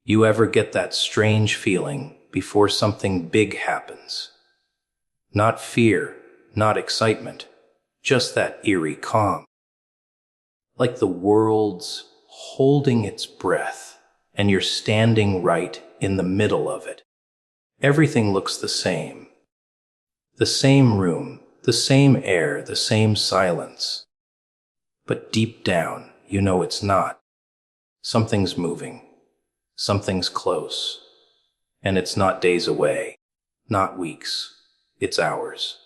You ever get that strange feeling before something big happens? Not fear, not excitement, just that eerie calm. Like the world's holding its breath, and you're standing right in the middle of it. Everything looks the same. The same room, the same air, the same silence. But deep down, you know it's not. Something's moving. Something's close. And it's not days away, not weeks. It's hours.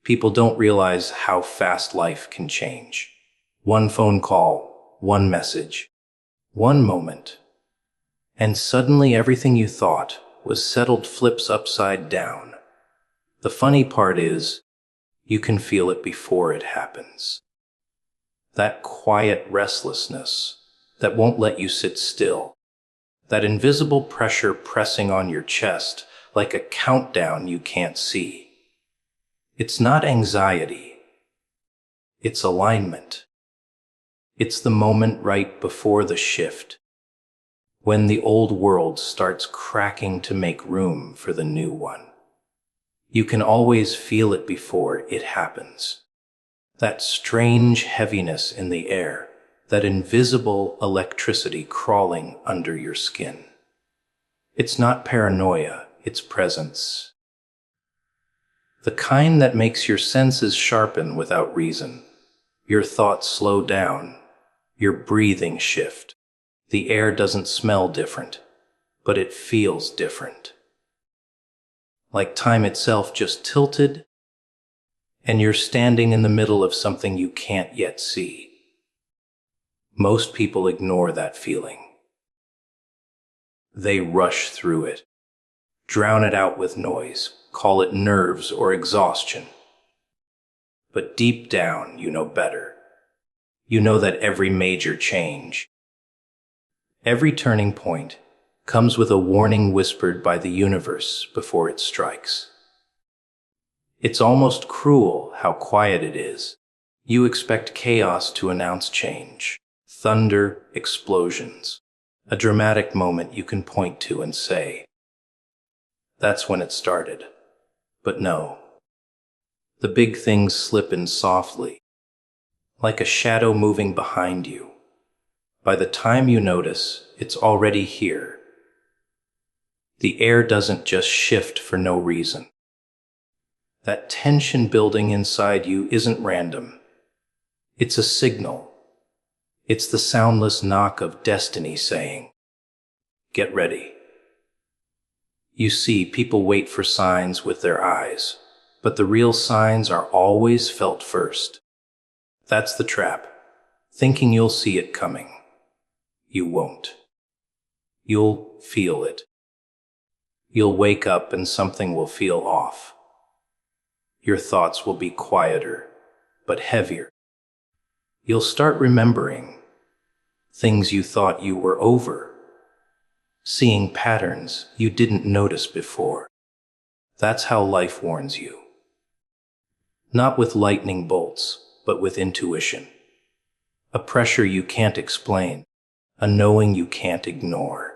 People don't realize how fast life can change. One phone call, one message, one moment. And suddenly everything you thought was settled flips upside down. The funny part is, you can feel it before it happens. That quiet restlessness that won't let you sit still. That invisible pressure pressing on your chest like a countdown you can't see. It's not anxiety. It's alignment. It's the moment right before the shift, when the old world starts cracking to make room for the new one. You can always feel it before it happens. That strange heaviness in the air, that invisible electricity crawling under your skin. It's not paranoia, it's presence. The kind that makes your senses sharpen without reason, your thoughts slow down, your breathing shift. The air doesn't smell different, but it feels different. Like time itself just tilted, and you're standing in the middle of something you can't yet see. Most people ignore that feeling. They rush through it, drown it out with noise, call it nerves or exhaustion. But deep down, you know better. You know that every major change, every turning point, comes with a warning whispered by the universe before it strikes. It's almost cruel how quiet it is. You expect chaos to announce change. Thunder, explosions. A dramatic moment you can point to and say, that's when it started. But no. The big things slip in softly, like a shadow moving behind you. By the time you notice, it's already here. The air doesn't just shift for no reason. That tension building inside you isn't random. It's a signal. It's the soundless knock of destiny saying, get ready. You see, people wait for signs with their eyes, but the real signs are always felt first. That's the trap, thinking you'll see it coming. You won't. You'll feel it. You'll wake up and something will feel off. Your thoughts will be quieter, but heavier. You'll start remembering things you thought you were over, seeing patterns you didn't notice before. That's how life warns you. Not with lightning bolts, but with intuition. A pressure you can't explain, a knowing you can't ignore.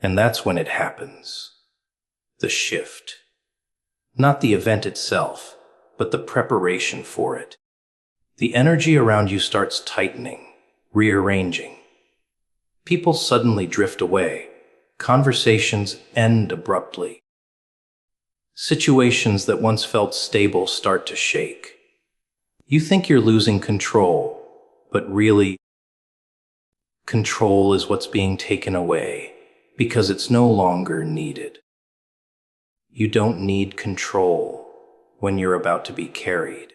And that's when it happens. The shift. Not the event itself, but the preparation for it. The energy around you starts tightening, rearranging. People suddenly drift away. Conversations end abruptly. Situations that once felt stable start to shake. You think you're losing control, but really, control is what's being taken away because it's no longer needed. You don't need control when you're about to be carried.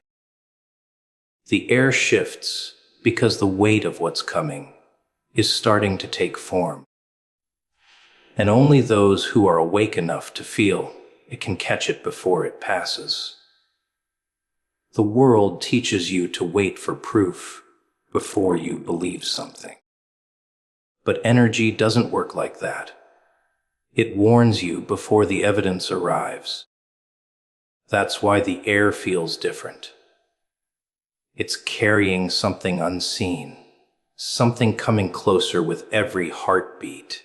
The air shifts because the weight of what's coming is starting to take form. And only those who are awake enough to feel it can catch it before it passes. The world teaches you to wait for proof before you believe something. But energy doesn't work like that. It warns you before the evidence arrives. That's why the air feels different. It's carrying something unseen, something coming closer with every heartbeat.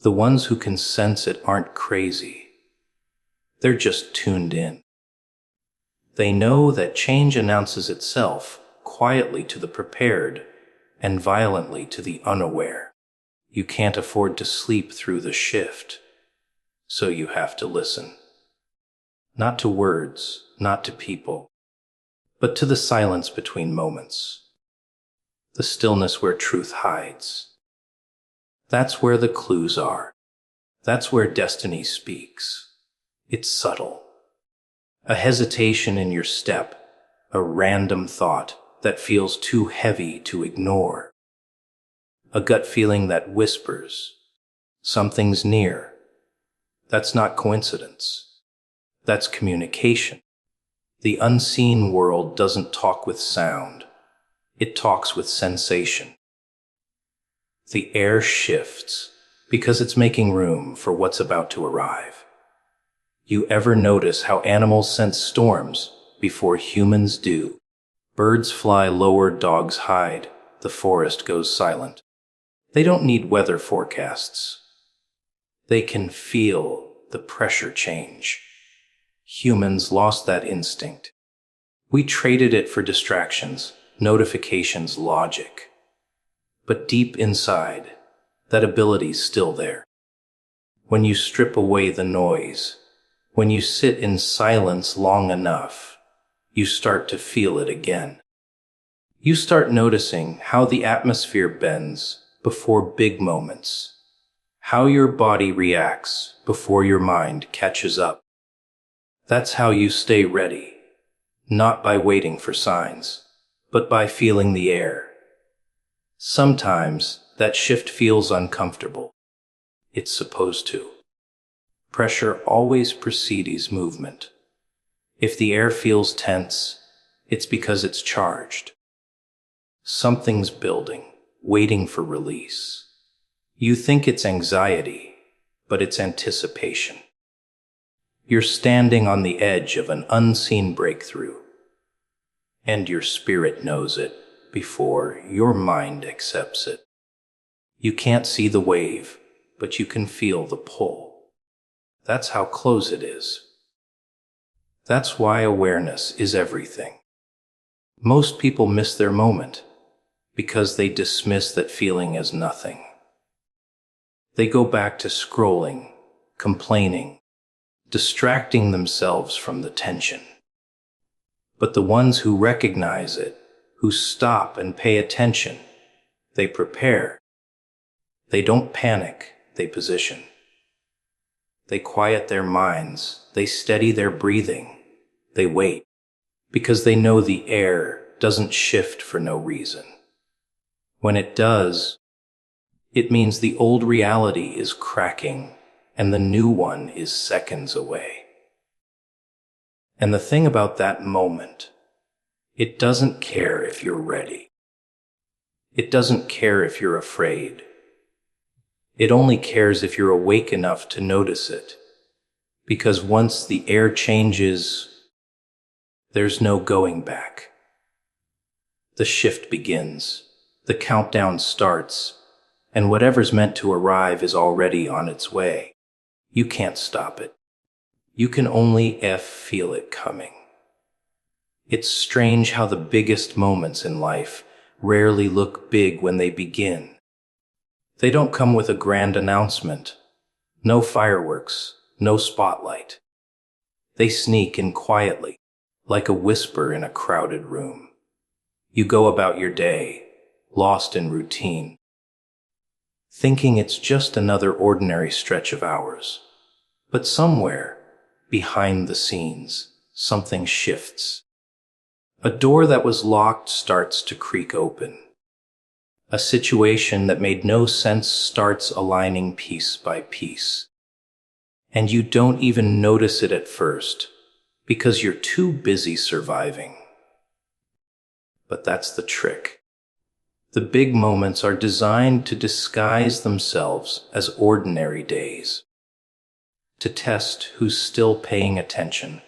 The ones who can sense it aren't crazy. They're just tuned in. They know that change announces itself quietly to the prepared and violently to the unaware. You can't afford to sleep through the shift, so you have to listen. Not to words, not to people, but to the silence between moments. The stillness where truth hides. That's where the clues are. That's where destiny speaks. It's subtle. A hesitation in your step, a random thought that feels too heavy to ignore. A gut feeling that whispers, something's near. That's not coincidence. That's communication. The unseen world doesn't talk with sound. It talks with sensation. The air shifts because it's making room for what's about to arrive. You ever notice how animals sense storms before humans do? Birds fly lower, dogs hide, the forest goes silent. They don't need weather forecasts. They can feel the pressure change. Humans lost that instinct. We traded it for distractions, notifications, logic. But deep inside, that ability's still there. When you strip away the noise, when you sit in silence long enough, you start to feel it again. You start noticing how the atmosphere bends before big moments, how your body reacts before your mind catches up. That's how you stay ready, not by waiting for signs, but by feeling the air. Sometimes that shift feels uncomfortable. It's supposed to. Pressure always precedes movement. If the air feels tense, it's because it's charged. Something's building, waiting for release. You think it's anxiety, but it's anticipation. You're standing on the edge of an unseen breakthrough, and your spirit knows it before your mind accepts it. You can't see the wave, but you can feel the pull. That's how close it is. That's why awareness is everything. Most people miss their moment because they dismiss that feeling as nothing. They go back to scrolling, complaining, distracting themselves from the tension. But the ones who recognize it, who stop and pay attention, they prepare. They don't panic, they position. They quiet their minds, they steady their breathing, they wait, because they know the air doesn't shift for no reason. When it does, it means the old reality is cracking and the new one is seconds away. And the thing about that moment, it doesn't care if you're ready. It doesn't care if you're afraid. It only cares if you're awake enough to notice it. Because once the air changes, there's no going back. The shift begins, the countdown starts, and whatever's meant to arrive is already on its way. You can't stop it. You can only feel it coming. It's strange how the biggest moments in life rarely look big when they begin. They don't come with a grand announcement. No fireworks, no spotlight. They sneak in quietly, like a whisper in a crowded room. You go about your day, lost in routine, thinking it's just another ordinary stretch of hours. But somewhere, behind the scenes, something shifts. A door that was locked starts to creak open. A situation that made no sense starts aligning piece by piece. And you don't even notice it at first, because you're too busy surviving. But that's the trick. The big moments are designed to disguise themselves as ordinary days, to test who's still paying attention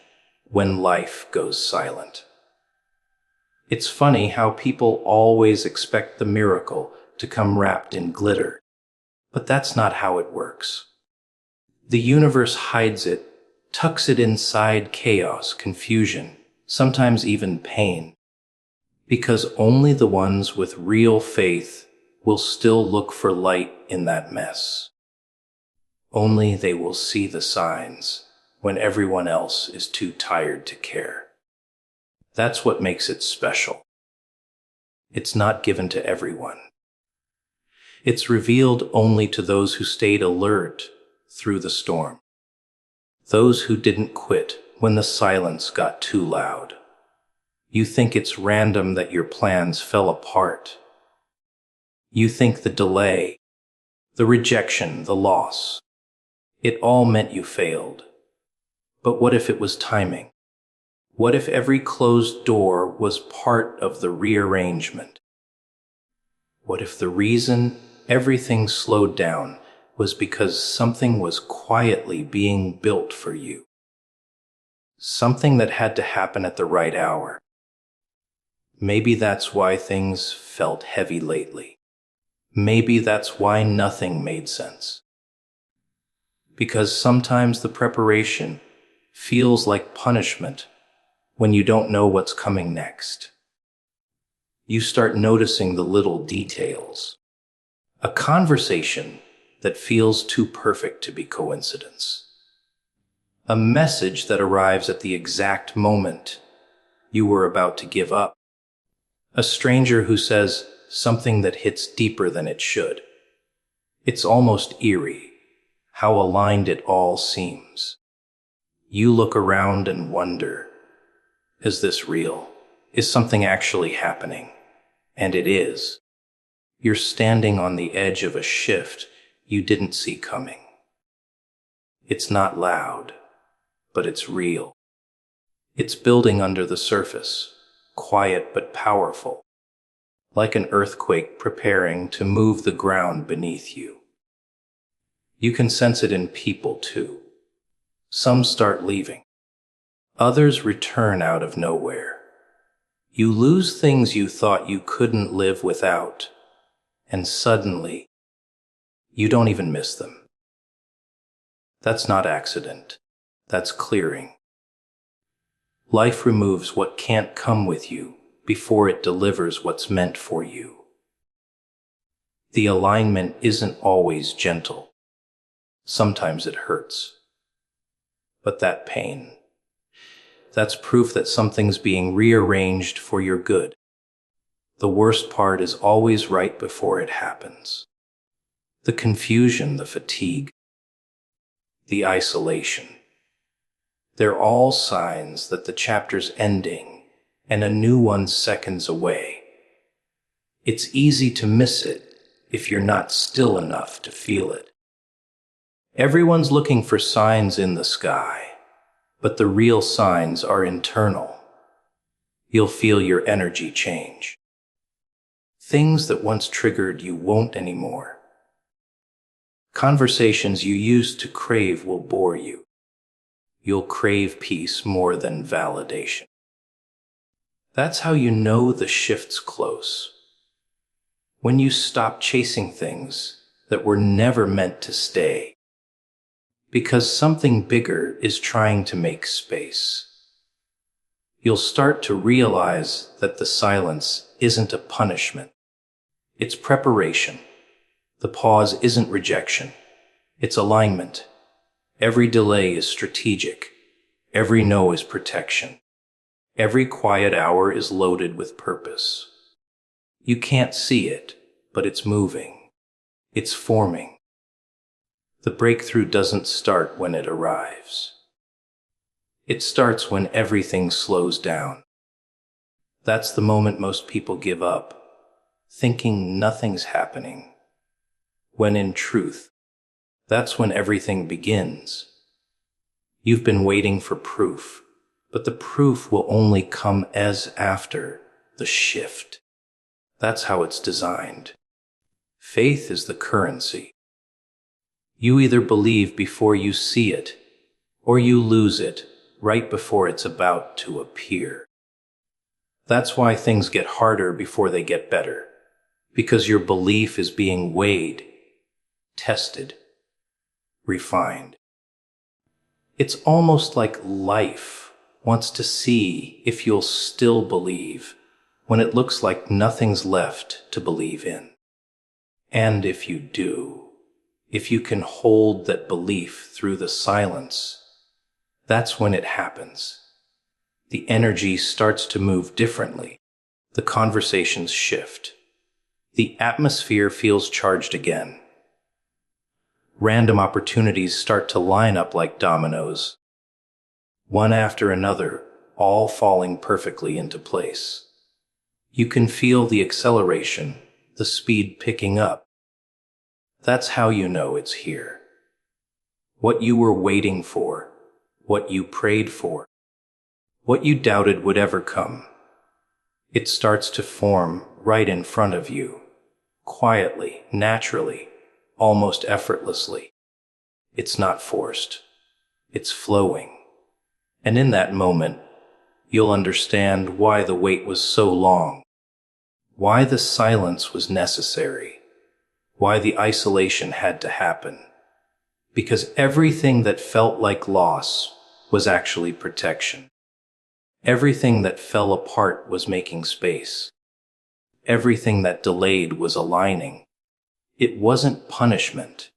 when life goes silent. It's funny how people always expect the miracle to come wrapped in glitter. But that's not how it works. The universe hides it, tucks it inside chaos, confusion, sometimes even pain, because only the ones with real faith will still look for light in that mess. Only they will see the signs when everyone else is too tired to care. That's what makes it special. It's not given to everyone. It's revealed only to those who stayed alert through the storm. Those who didn't quit when the silence got too loud. You think it's random that your plans fell apart. You think the delay, the rejection, the loss, it all meant you failed. But what if it was timing? What if every closed door was part of the rearrangement? What if the reason everything slowed down was because something was quietly being built for you? Something that had to happen at the right hour. Maybe that's why things felt heavy lately. Maybe that's why nothing made sense. Because sometimes the preparation feels like punishment when you don't know what's coming next. You start noticing the little details. A conversation that feels too perfect to be coincidence. A message that arrives at the exact moment you were about to give up. A stranger who says something that hits deeper than it should. It's almost eerie how aligned it all seems. You look around and wonder, is this real? Is something actually happening? And it is. You're standing on the edge of a shift you didn't see coming. It's not loud, but it's real. It's building under the surface, quiet but powerful, like an earthquake preparing to move the ground beneath you. You can sense it in people too. Some start leaving. Others return out of nowhere. You lose things you thought you couldn't live without, and suddenly, you don't even miss them. That's not accident. That's clearing. Life removes what can't come with you before it delivers what's meant for you. The alignment isn't always gentle. Sometimes it hurts. But that pain, that's proof that something's being rearranged for your good. The worst part is always right before it happens. The confusion, the fatigue, the isolation. They're all signs that the chapter's ending and a new one's seconds away. It's easy to miss it if you're not still enough to feel it. Everyone's looking for signs in the sky, but the real signs are internal. You'll feel your energy change. Things that once triggered you won't anymore. Conversations you used to crave will bore you. You'll crave peace more than validation. That's how you know the shift's close. When you stop chasing things that were never meant to stay. Because something bigger is trying to make space. You'll start to realize that the silence isn't a punishment. It's preparation. The pause isn't rejection. It's alignment. Every delay is strategic. Every no is protection. Every quiet hour is loaded with purpose. You can't see it, but it's moving. It's forming. The breakthrough doesn't start when it arrives. It starts when everything slows down. That's the moment most people give up, thinking nothing's happening. When in truth, that's when everything begins. You've been waiting for proof, but the proof will only come as after the shift. That's how it's designed. Faith is the currency. You either believe before you see it, or you lose it right before it's about to appear. That's why things get harder before they get better, because your belief is being weighed, tested, refined. It's almost like life wants to see if you'll still believe when it looks like nothing's left to believe in. And if you do, if you can hold that belief through the silence, that's when it happens. The energy starts to move differently. The conversations shift. The atmosphere feels charged again. Random opportunities start to line up like dominoes, one after another, all falling perfectly into place. You can feel the acceleration, the speed picking up. That's how you know it's here. What you were waiting for, what you prayed for, what you doubted would ever come. It starts to form right in front of you, quietly, naturally, almost effortlessly. It's not forced. It's flowing. And in that moment, you'll understand why the wait was so long, why the silence was necessary, why the isolation had to happen. Because everything that felt like loss was actually protection. Everything that fell apart was making space. Everything that delayed was aligning. It wasn't punishment.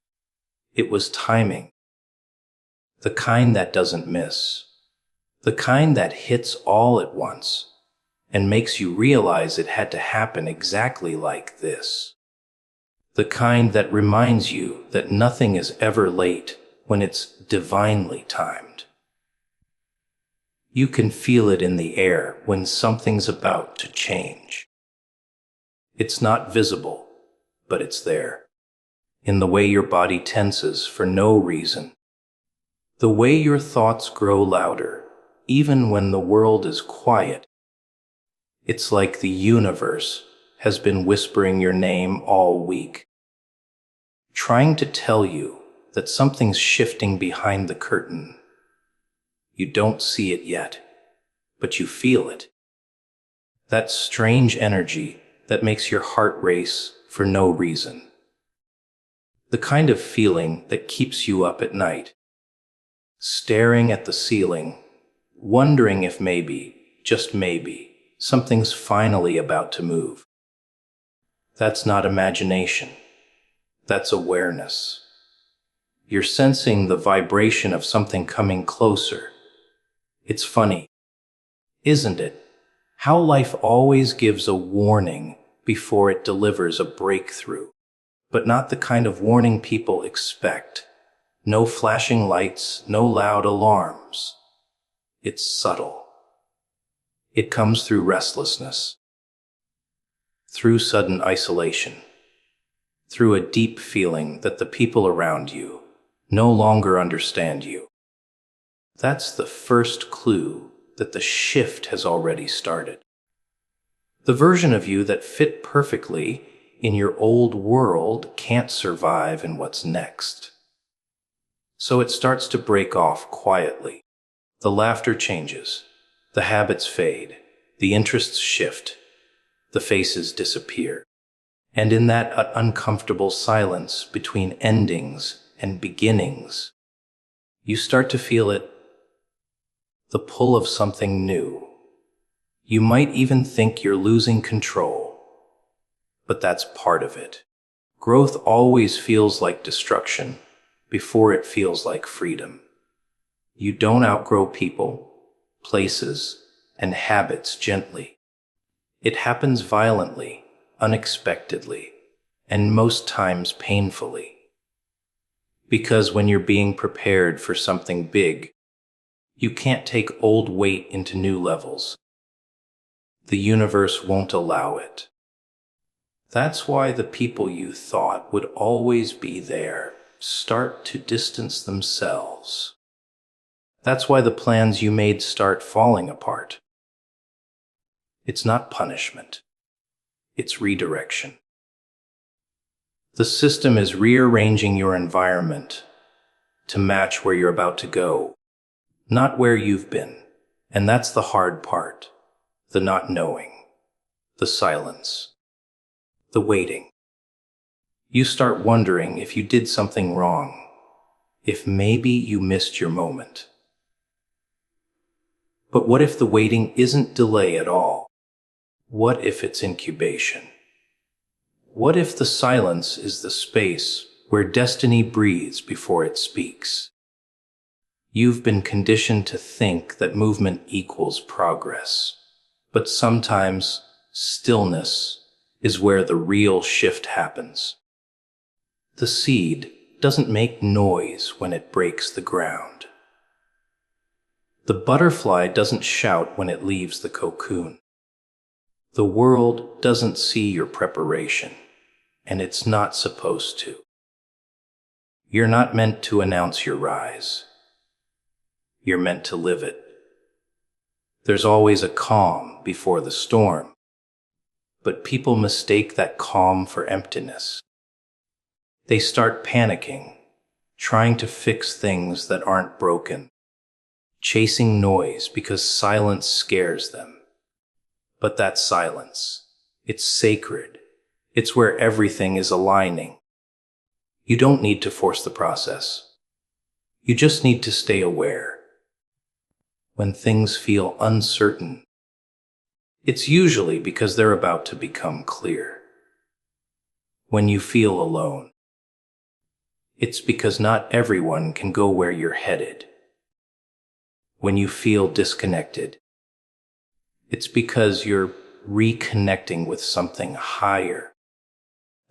It was timing. The kind that doesn't miss. The kind that hits all at once and makes you realize it had to happen exactly like this. The kind that reminds you that nothing is ever late when it's divinely timed. You can feel it in the air when something's about to change. It's not visible, but it's there. In the way your body tenses for no reason. The way your thoughts grow louder, even when the world is quiet. It's like the universe has been whispering your name all week, trying to tell you that something's shifting behind the curtain. You don't see it yet, but you feel it. That strange energy that makes your heart race for no reason. The kind of feeling that keeps you up at night, staring at the ceiling, wondering if maybe, just maybe, something's finally about to move. That's not imagination. That's awareness. You're sensing the vibration of something coming closer. It's funny, isn't it? How life always gives a warning before it delivers a breakthrough, but not the kind of warning people expect. No flashing lights, no loud alarms. It's subtle. It comes through restlessness, through sudden isolation, through a deep feeling that the people around you no longer understand you. That's the first clue that the shift has already started. The version of you that fit perfectly in your old world can't survive in what's next. So it starts to break off quietly. The laughter changes, the habits fade, the interests shift, the faces disappear. And in that uncomfortable silence between endings and beginnings, you start to feel it, the pull of something new. You might even think you're losing control, but that's part of it. Growth always feels like destruction before it feels like freedom. You don't outgrow people, places, and habits gently. It happens violently, unexpectedly, and most times painfully. Because when you're being prepared for something big, you can't take old weight into new levels. The universe won't allow it. That's why the people you thought would always be there start to distance themselves. That's why the plans you made start falling apart. It's not punishment. It's redirection. The system is rearranging your environment to match where you're about to go, not where you've been. And that's the hard part, the not knowing, the silence, the waiting. You start wondering if you did something wrong, if maybe you missed your moment. But what if the waiting isn't delay at all? What if it's incubation? What if the silence is the space where destiny breathes before it speaks? You've been conditioned to think that movement equals progress, but sometimes stillness is where the real shift happens. The seed doesn't make noise when it breaks the ground. The butterfly doesn't shout when it leaves the cocoon. The world doesn't see your preparation, and it's not supposed to. You're not meant to announce your rise. You're meant to live it. There's always a calm before the storm, but people mistake that calm for emptiness. They start panicking, trying to fix things that aren't broken, chasing noise because silence scares them. But that silence, it's sacred. It's where everything is aligning. You don't need to force the process. You just need to stay aware. When things feel uncertain, it's usually because they're about to become clear. When you feel alone, it's because not everyone can go where you're headed. When you feel disconnected, it's because you're reconnecting with something higher.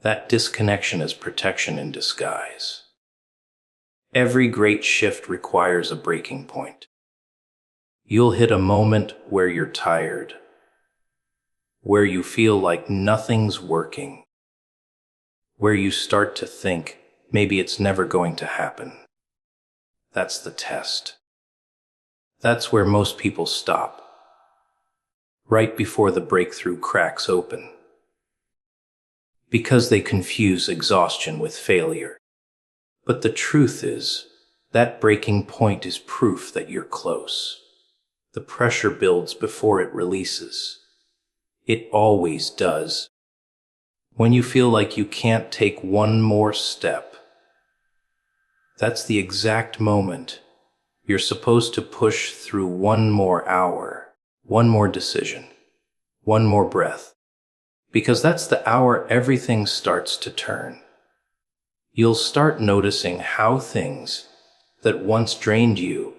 That disconnection is protection in disguise. Every great shift requires a breaking point. You'll hit a moment where you're tired, where you feel like nothing's working, where you start to think maybe it's never going to happen. That's the test. That's where most people stop, right before the breakthrough cracks open, because they confuse exhaustion with failure. But the truth is, that breaking point is proof that you're close. The pressure builds before it releases. It always does. When you feel like you can't take one more step, that's the exact moment you're supposed to push through one more hour, one more decision, one more breath. Because that's the hour everything starts to turn. You'll start noticing how things that once drained you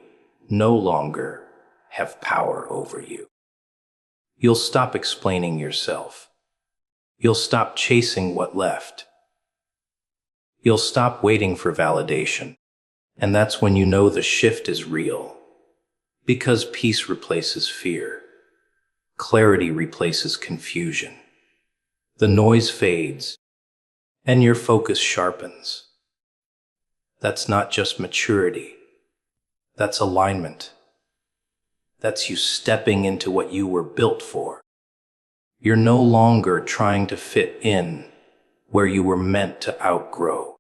no longer have power over you. You'll stop explaining yourself. You'll stop chasing what left. You'll stop waiting for validation. And that's when you know the shift is real. Because peace replaces fear. Clarity replaces confusion. The noise fades, and your focus sharpens. That's not just maturity. That's alignment. That's you stepping into what you were built for. You're no longer trying to fit in where you were meant to outgrow.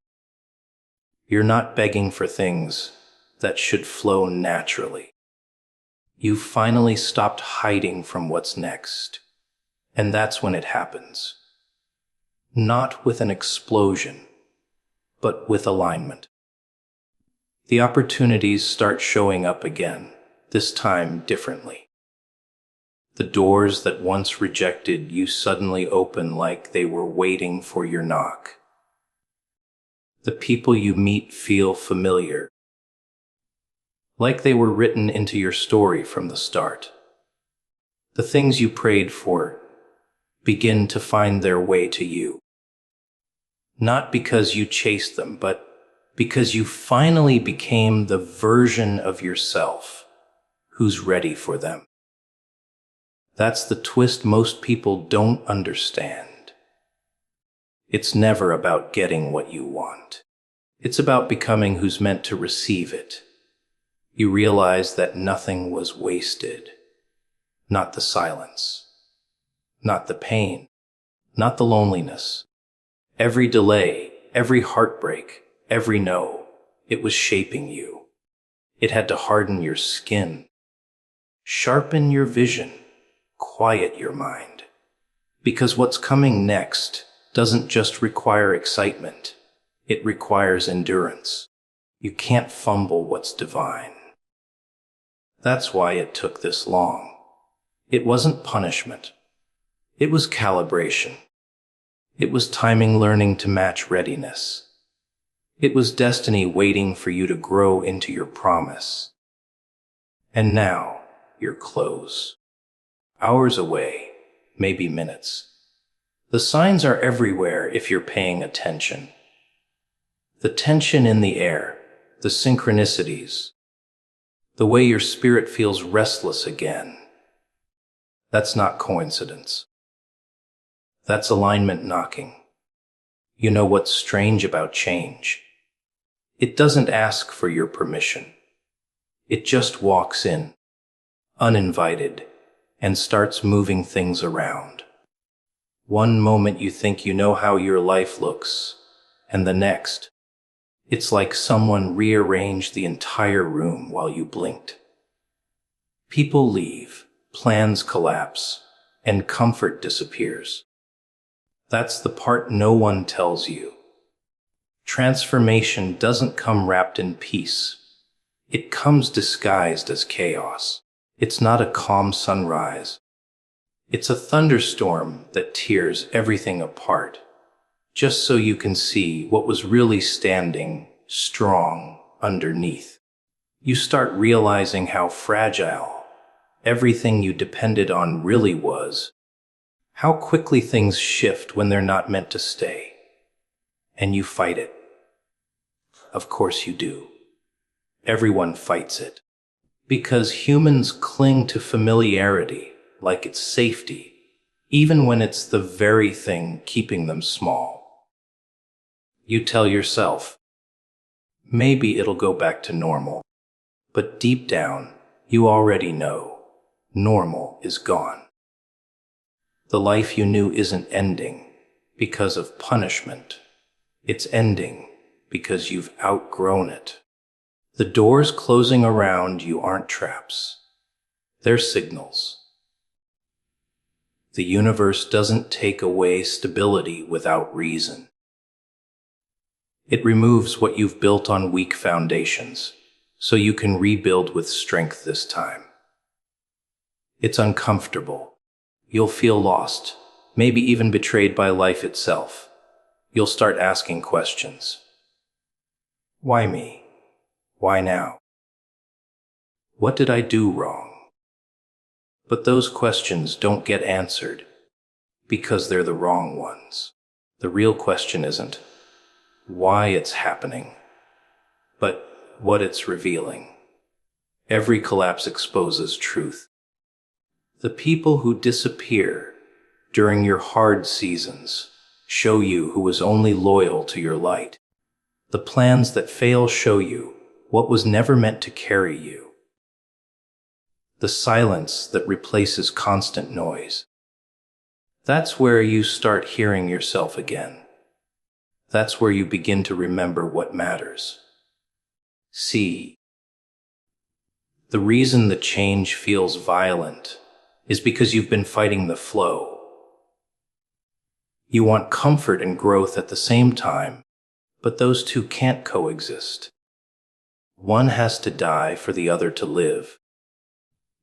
You're not begging for things that should flow naturally. You've finally stopped hiding from what's next. And that's when it happens. Not with an explosion, but with alignment. The opportunities start showing up again, this time differently. The doors that once rejected you suddenly open like they were waiting for your knock. The people you meet feel familiar, like they were written into your story from the start. The things you prayed for begin to find their way to you. Not because you chased them, but because you finally became the version of yourself who's ready for them. That's the twist most people don't understand. It's never about getting what you want. It's about becoming who's meant to receive it. You realize that nothing was wasted. Not the silence. Not the pain. Not the loneliness. Every delay, every heartbreak, every no, it was shaping you. It had to harden your skin, sharpen your vision, quiet your mind. Because what's coming next doesn't just require excitement, it requires endurance. You can't fumble what's divine. That's why it took this long. It wasn't punishment. It was calibration. It was timing learning to match readiness. It was destiny waiting for you to grow into your promise. And now, you're close. Hours away, maybe minutes. The signs are everywhere if you're paying attention. The tension in the air, the synchronicities, the way your spirit feels restless again. That's not coincidence. That's alignment knocking. You know what's strange about change? It doesn't ask for your permission. It just walks in, uninvited, and starts moving things around. One moment you think you know how your life looks, and the next, it's like someone rearranged the entire room while you blinked. People leave, plans collapse, and comfort disappears. That's the part no one tells you. Transformation doesn't come wrapped in peace. It comes disguised as chaos. It's not a calm sunrise. It's a thunderstorm that tears everything apart, just so you can see what was really standing strong underneath. You start realizing how fragile everything you depended on really was, how quickly things shift when they're not meant to stay. And you fight it. Of course you do. Everyone fights it. Because humans cling to familiarity like it's safety, even when it's the very thing keeping them small. You tell yourself, maybe it'll go back to normal. But deep down, you already know normal is gone. The life you knew isn't ending because of punishment. It's ending because you've outgrown it. The doors closing around you aren't traps. They're signals. The universe doesn't take away stability without reason. It removes what you've built on weak foundations, so you can rebuild with strength this time. It's uncomfortable. You'll feel lost, maybe even betrayed by life itself. You'll start asking questions. Why me? Why now? What did I do wrong? But those questions don't get answered because they're the wrong ones. The real question isn't why it's happening, but what it's revealing. Every collapse exposes truth. The people who disappear during your hard seasons show you who was only loyal to your light. The plans that fail show you what was never meant to carry you. The silence that replaces constant noise. That's where you start hearing yourself again. That's where you begin to remember what matters. See, the reason the change feels violent is because you've been fighting the flow. You want comfort and growth at the same time, but those two can't coexist. One has to die for the other to live.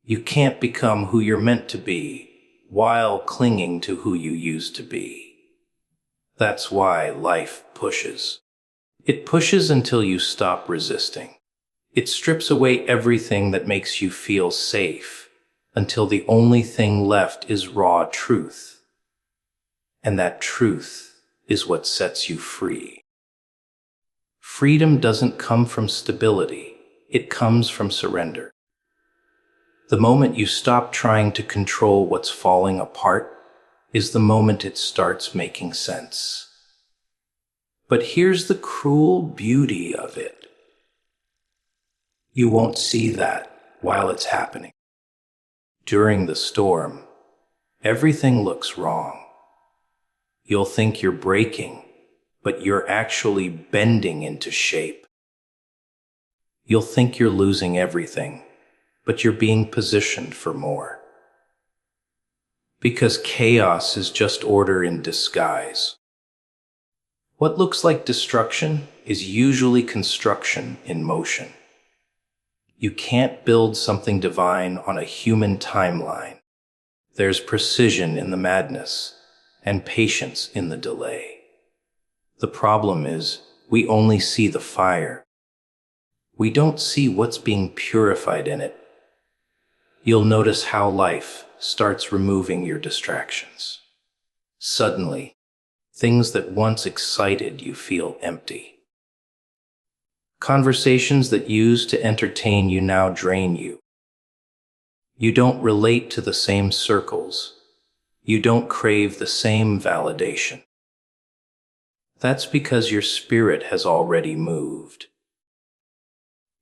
You can't become who you're meant to be while clinging to who you used to be. That's why life pushes. It pushes until you stop resisting. It strips away everything that makes you feel safe, until the only thing left is raw truth. And that truth is what sets you free. Freedom doesn't come from stability. It comes from surrender. The moment you stop trying to control what's falling apart is the moment it starts making sense. But here's the cruel beauty of it. You won't see that while it's happening. During the storm, everything looks wrong. You'll think you're breaking, but you're actually bending into shape. You'll think you're losing everything, but you're being positioned for more. Because chaos is just order in disguise. What looks like destruction is usually construction in motion. You can't build something divine on a human timeline. There's precision in the madness and patience in the delay. The problem is, we only see the fire. We don't see what's being purified in it. You'll notice how life starts removing your distractions. Suddenly, things that once excited you feel empty. Conversations that used to entertain you now drain you. You don't relate to the same circles. You don't crave the same validation. That's because your spirit has already moved.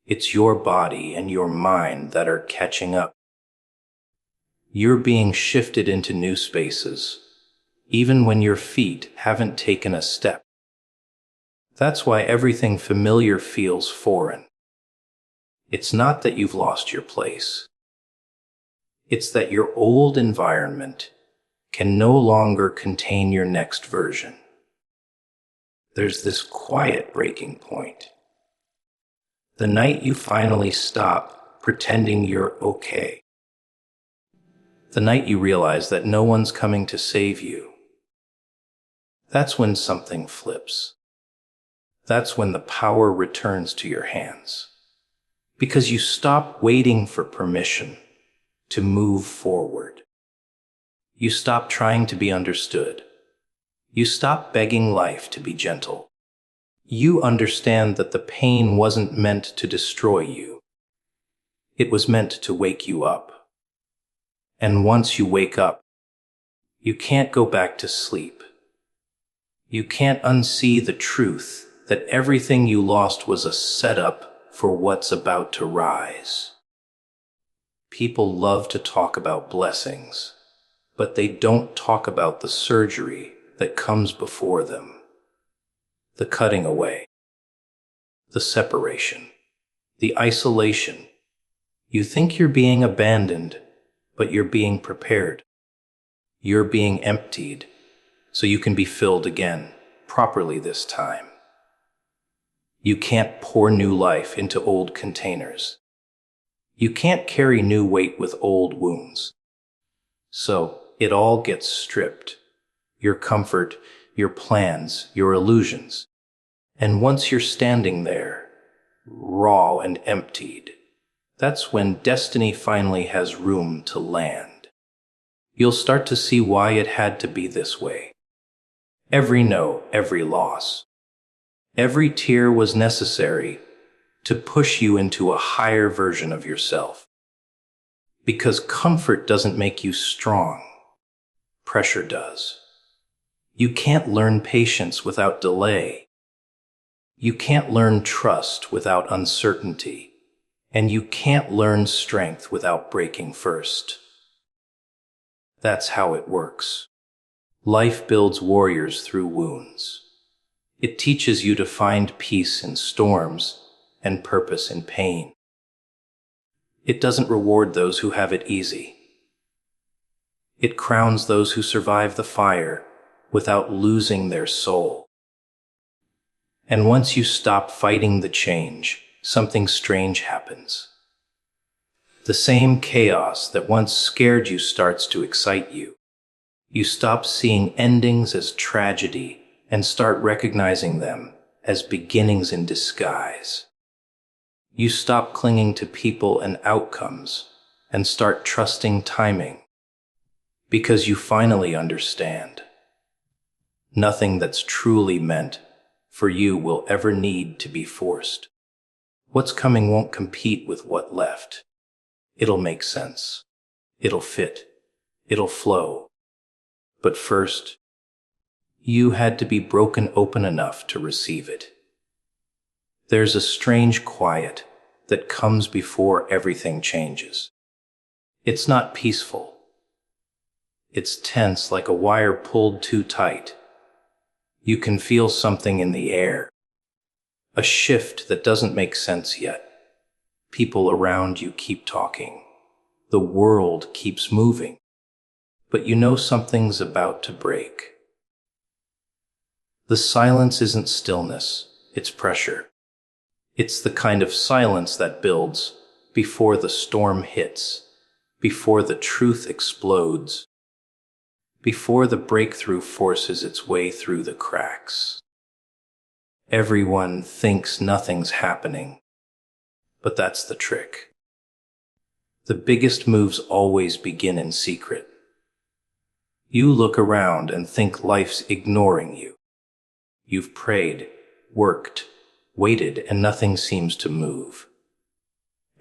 It's your body and your mind that are catching up. You're being shifted into new spaces, even when your feet haven't taken a step. That's why everything familiar feels foreign. It's not that you've lost your place. It's that your old environment can no longer contain your next version. There's this quiet breaking point. The night you finally stop pretending you're okay. The night you realize that no one's coming to save you. That's when something flips. That's when the power returns to your hands. Because you stop waiting for permission to move forward. You stop trying to be understood. You stop begging life to be gentle. You understand that the pain wasn't meant to destroy you. It was meant to wake you up. And once you wake up, you can't go back to sleep. You can't unsee the truth that everything you lost was a setup for what's about to rise. People love to talk about blessings, but they don't talk about the surgery that comes before them. The cutting away, the separation, the isolation. You think you're being abandoned, but you're being prepared. You're being emptied, so you can be filled again, properly this time. You can't pour new life into old containers. You can't carry new weight with old wounds. So it all gets stripped. Your comfort, your plans, your illusions. And once you're standing there, raw and emptied, that's when destiny finally has room to land. You'll start to see why it had to be this way. Every no, every loss. Every tear was necessary to push you into a higher version of yourself. Because comfort doesn't make you strong. Pressure does. You can't learn patience without delay. You can't learn trust without uncertainty. And you can't learn strength without breaking first. That's how it works. Life builds warriors through wounds. It teaches you to find peace in storms and purpose in pain. It doesn't reward those who have it easy. It crowns those who survive the fire without losing their soul. And once you stop fighting the change, something strange happens. The same chaos that once scared you starts to excite you. You stop seeing endings as tragedy and start recognizing them as beginnings in disguise. You stop clinging to people and outcomes and start trusting timing. Because you finally understand. Nothing that's truly meant for you will ever need to be forced. What's coming won't compete with what left. It'll make sense. It'll fit. It'll flow. But first, you had to be broken open enough to receive it. There's a strange quiet that comes before everything changes. It's not peaceful. It's tense like a wire pulled too tight. You can feel something in the air. A shift that doesn't make sense yet. People around you keep talking. The world keeps moving. But you know something's about to break. The silence isn't stillness, it's pressure. It's the kind of silence that builds before the storm hits, before the truth explodes, before the breakthrough forces its way through the cracks. Everyone thinks nothing's happening, but that's the trick. The biggest moves always begin in secret. You look around and think life's ignoring you. You've prayed, worked, waited, and nothing seems to move.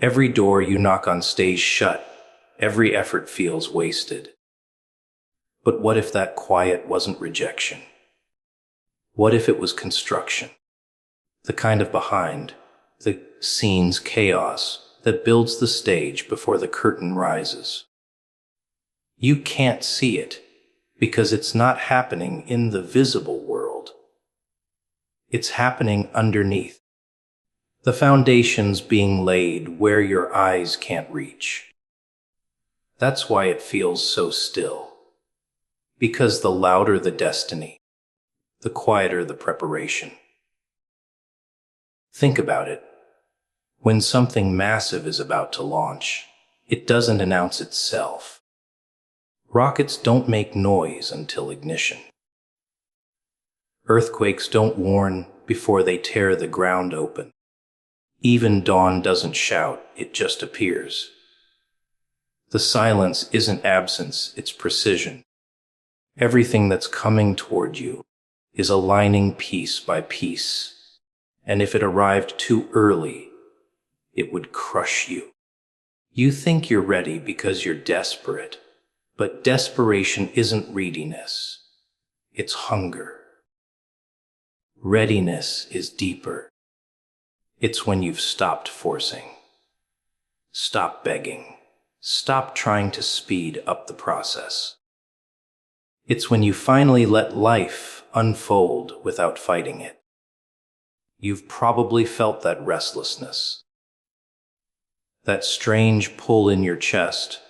Every door you knock on stays shut. Every effort feels wasted. But what if that quiet wasn't rejection? What if it was construction? The kind of behind the scenes chaos that builds the stage before the curtain rises. You can't see it because it's not happening in the visible world. It's happening underneath. The foundation's being laid where your eyes can't reach. That's why it feels so still. Because the louder the destiny, the quieter the preparation. Think about it. When something massive is about to launch, it doesn't announce itself. Rockets don't make noise until ignition. Earthquakes don't warn before they tear the ground open. Even dawn doesn't shout, it just appears. The silence isn't absence, it's precision. Everything that's coming toward you is aligning piece by piece. And if it arrived too early, it would crush you. You think you're ready because you're desperate, but desperation isn't readiness. It's hunger. Readiness is deeper. It's when you've stopped forcing, stopped begging, stopped trying to speed up the process. It's when you finally let life unfold without fighting it. You've probably felt that restlessness, that strange pull in your chest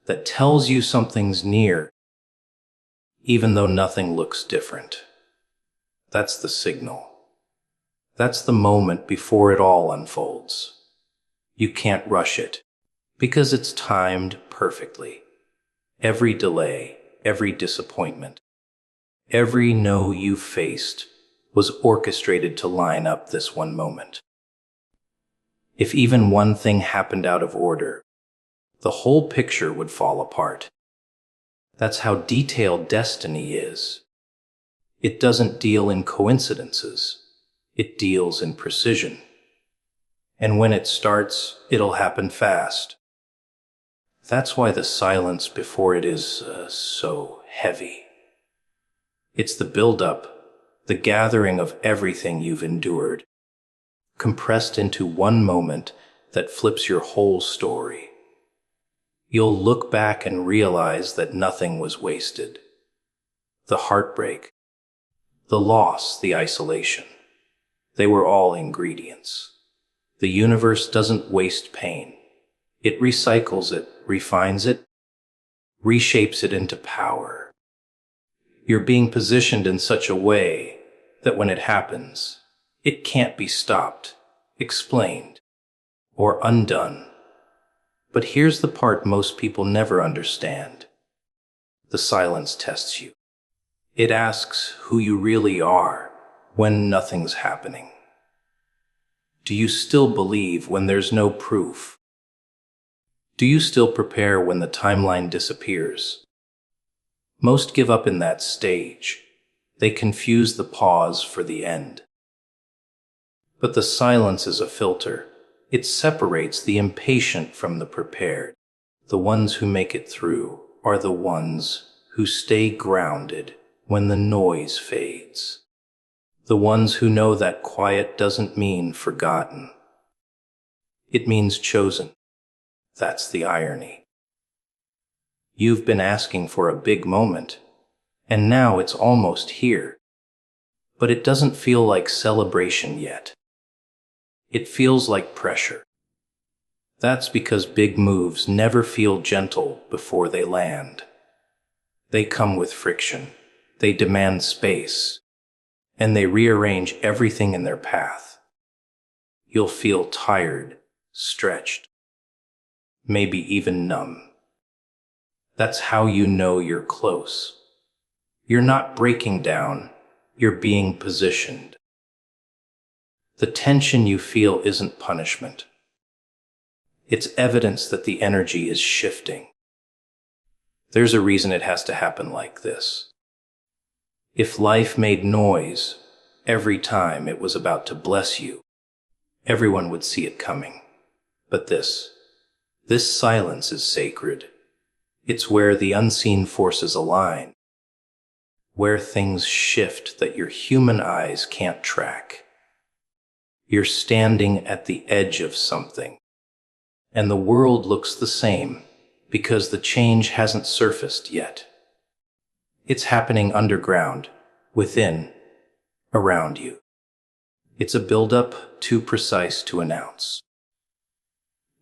that tells you something's near, even though nothing looks different. That's the signal. That's the moment before it all unfolds. You can't rush it, because it's timed perfectly. Every delay, every disappointment, every no you faced was orchestrated to line up this one moment. If even one thing happened out of order, the whole picture would fall apart. That's how detailed destiny is. It doesn't deal in coincidences. It deals in precision. And when it starts, it'll happen fast. That's why the silence before it is so heavy. It's the build-up, the gathering of everything you've endured, compressed into one moment that flips your whole story. You'll look back and realize that nothing was wasted. The heartbreak, the loss, the isolation, they were all ingredients. The universe doesn't waste pain. It recycles it, refines it, reshapes it into power. You're being positioned in such a way that when it happens, it can't be stopped, explained, or undone. But here's the part most people never understand. The silence tests you. It asks who you really are when nothing's happening. Do you still believe when there's no proof? Do you still prepare when the timeline disappears? Most give up in that stage. They confuse the pause for the end. But the silence is a filter. It separates the impatient from the prepared. The ones who make it through are the ones who stay grounded when the noise fades. The ones who know that quiet doesn't mean forgotten. It means chosen. That's the irony. You've been asking for a big moment, and now it's almost here. But it doesn't feel like celebration yet. It feels like pressure. That's because big moves never feel gentle before they land. They come with friction. They demand space. and they rearrange everything in their path. You'll feel tired, stretched, maybe even numb. That's how you know you're close. You're not breaking down, you're being positioned. The tension you feel isn't punishment. It's evidence that the energy is shifting. There's a reason it has to happen like this. If life made noise every time it was about to bless you, everyone would see it coming. But this silence is sacred. It's where the unseen forces align, where things shift that your human eyes can't track. You're standing at the edge of something, and the world looks the same because the change hasn't surfaced yet. It's happening underground, within, around you. It's a buildup too precise to announce.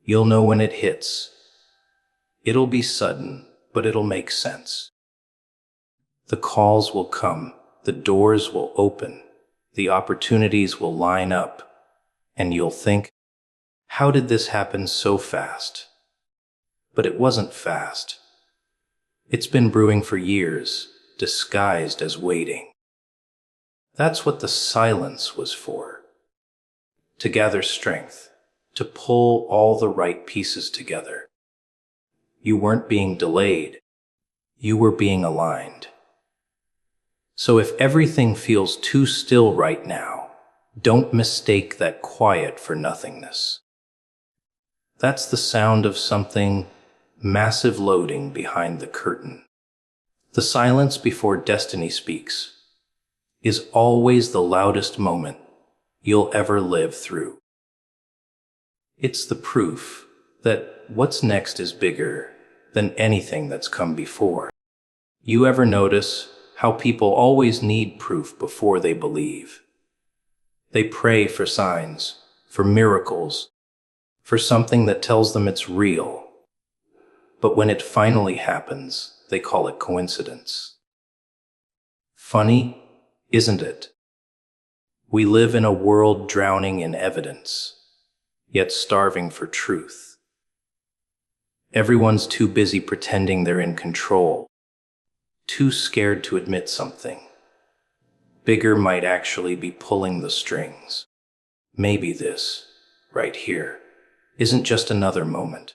You'll know when it hits. It'll be sudden, but it'll make sense. The calls will come, the doors will open, the opportunities will line up, and you'll think, how did this happen so fast? But it wasn't fast. It's been brewing for years, disguised as waiting. That's what the silence was for. To gather strength, to pull all the right pieces together. You weren't being delayed. You were being aligned. So if everything feels too still right now, don't mistake that quiet for nothingness. That's the sound of something massive loading behind the curtain. The silence before destiny speaks is always the loudest moment you'll ever live through. It's the proof that what's next is bigger than anything that's come before. You ever notice how people always need proof before they believe? They pray for signs, for miracles, for something that tells them it's real. But when it finally happens, they call it coincidence. Funny, isn't it? We live in a world drowning in evidence, yet starving for truth. Everyone's too busy pretending they're in control, too scared to admit something. Bigger might actually be pulling the strings. Maybe this, right here, isn't just another moment.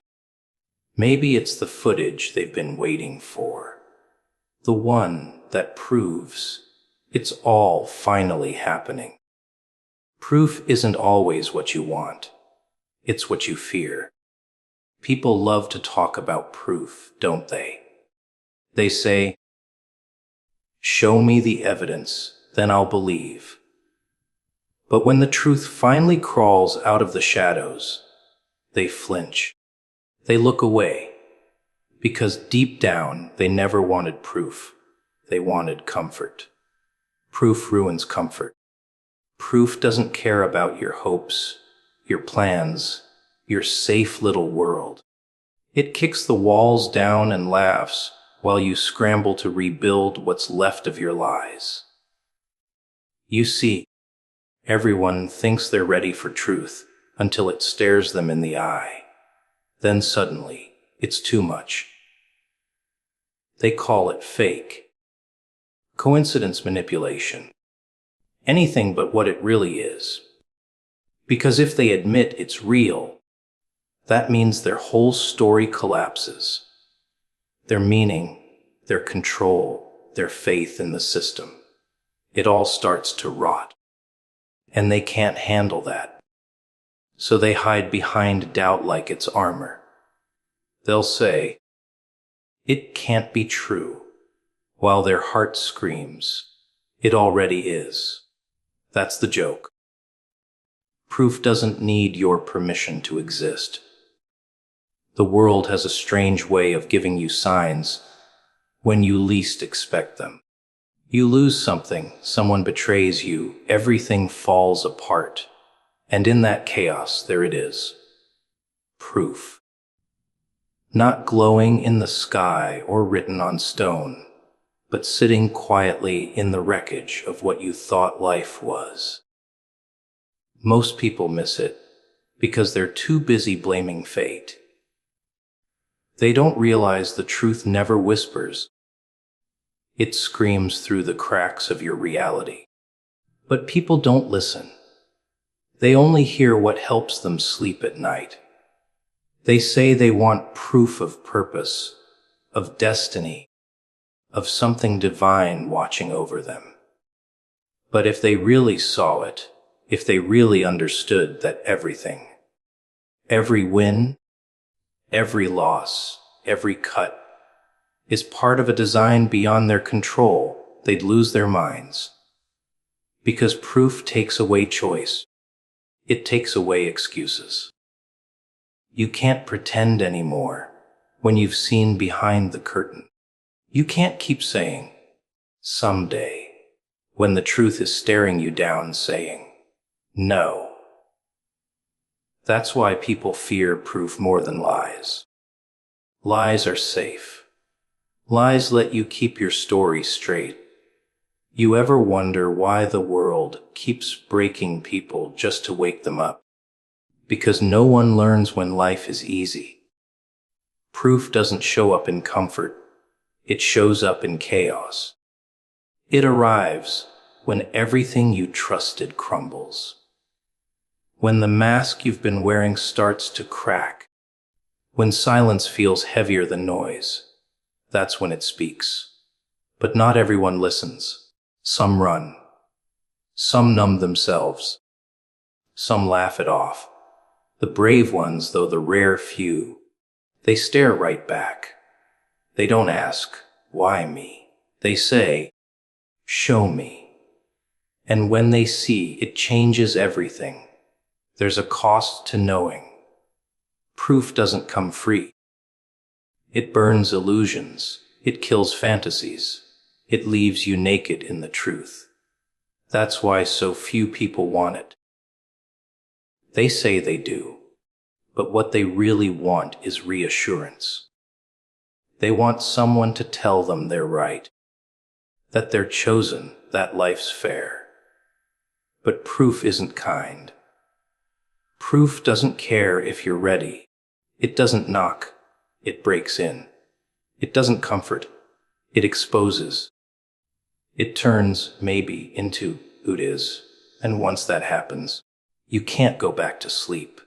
Maybe it's the footage they've been waiting for. The one that proves it's all finally happening. Proof isn't always what you want. It's what you fear. People love to talk about proof, don't they? They say, "Show me the evidence, then I'll believe." But when the truth finally crawls out of the shadows, they flinch. They look away, because deep down they never wanted proof. They wanted comfort. Proof ruins comfort. Proof doesn't care about your hopes, your plans, your safe little world. It kicks the walls down and laughs while you scramble to rebuild what's left of your lies. You see, everyone thinks they're ready for truth until it stares them in the eye. Then suddenly, it's too much. They call it fake. Coincidence manipulation. Anything but what it really is. Because if they admit it's real, that means their whole story collapses. Their meaning, their control, their faith in the system. It all starts to rot. And they can't handle that. So they hide behind doubt like it's armor. They'll say, "It can't be true," while their heart screams, "It already is." That's the joke. Proof doesn't need your permission to exist. The world has a strange way of giving you signs when you least expect them. You lose something, someone betrays you, everything falls apart. And in that chaos, there it is. Proof. Not glowing in the sky or written on stone, but sitting quietly in the wreckage of what you thought life was. Most people miss it because they're too busy blaming fate. They don't realize the truth never whispers. It screams through the cracks of your reality. But people don't listen. They only hear what helps them sleep at night. They say they want proof of purpose, of destiny, of something divine watching over them. But if they really saw it, if they really understood that everything, every win, every loss, every cut, is part of a design beyond their control, they'd lose their minds. Because proof takes away choice. It takes away excuses. You can't pretend anymore when you've seen behind the curtain. You can't keep saying, someday, when the truth is staring you down saying, no. That's why people fear proof more than lies. Lies are safe. Lies let you keep your story straight. You ever wonder why the world keeps breaking people just to wake them up? Because no one learns when life is easy. Proof doesn't show up in comfort. It shows up in chaos. It arrives when everything you trusted crumbles. When the mask you've been wearing starts to crack. When silence feels heavier than noise. That's when it speaks. But not everyone listens. Some run. Some numb themselves. Some laugh it off. The brave ones, though the rare few, they stare right back. They don't ask, why me? They say, show me. And when they see, it changes everything. There's a cost to knowing. Proof doesn't come free. It burns illusions. It kills fantasies. It leaves you naked in the truth. That's why so few people want it. They say they do, but what they really want is reassurance. They want someone to tell them they're right, that they're chosen, that life's fair. But proof isn't kind. Proof doesn't care if you're ready. It doesn't knock. It breaks in. It doesn't comfort. It exposes. It turns maybe into who it is, and once that happens, you can't go back to sleep.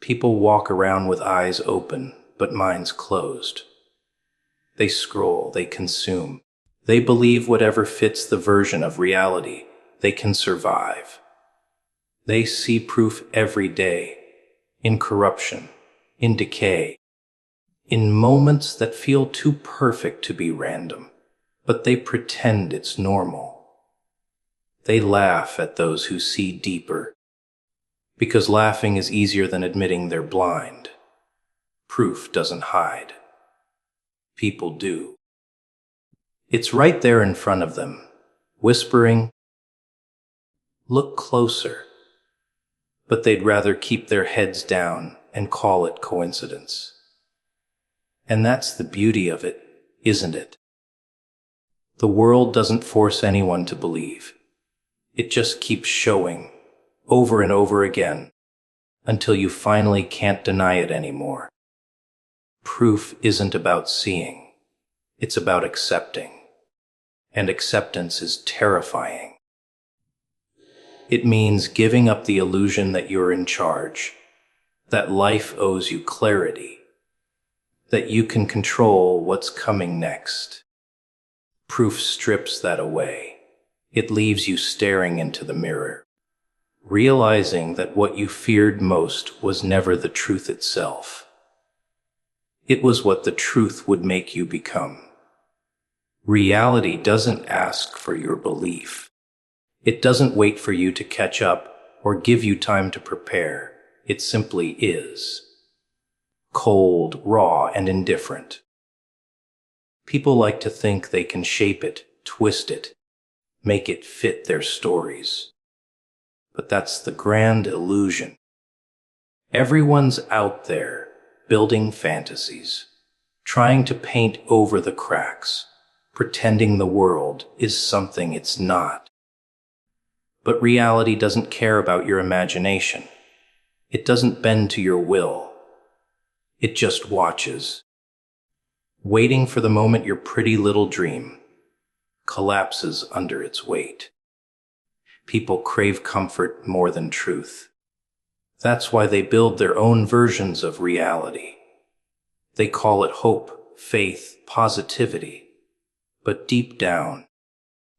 People walk around with eyes open, but minds closed. They scroll, they consume. They believe whatever fits the version of reality they can survive. They see proof every day, in corruption, in decay, in moments that feel too perfect to be random. But they pretend it's normal. They laugh at those who see deeper, because laughing is easier than admitting they're blind. Proof doesn't hide. People do. It's right there in front of them, whispering, look closer. But they'd rather keep their heads down and call it coincidence. And that's the beauty of it, isn't it? The world doesn't force anyone to believe. It just keeps showing, over and over again, until you finally can't deny it anymore. Proof isn't about seeing. It's about accepting. And acceptance is terrifying. It means giving up the illusion that you're in charge, that life owes you clarity, that you can control what's coming next. Proof strips that away. It leaves you staring into the mirror, realizing that what you feared most was never the truth itself. It was what the truth would make you become. Reality doesn't ask for your belief. It doesn't wait for you to catch up or give you time to prepare. It simply is. Cold, raw, and indifferent. People like to think they can shape it, twist it, make it fit their stories. But that's the grand illusion. Everyone's out there, building fantasies, trying to paint over the cracks, pretending the world is something it's not. But reality doesn't care about your imagination. It doesn't bend to your will. It just watches, waiting for the moment your pretty little dream collapses under its weight. People crave comfort more than truth. That's why they build their own versions of reality. They call it hope, faith, positivity. But deep down,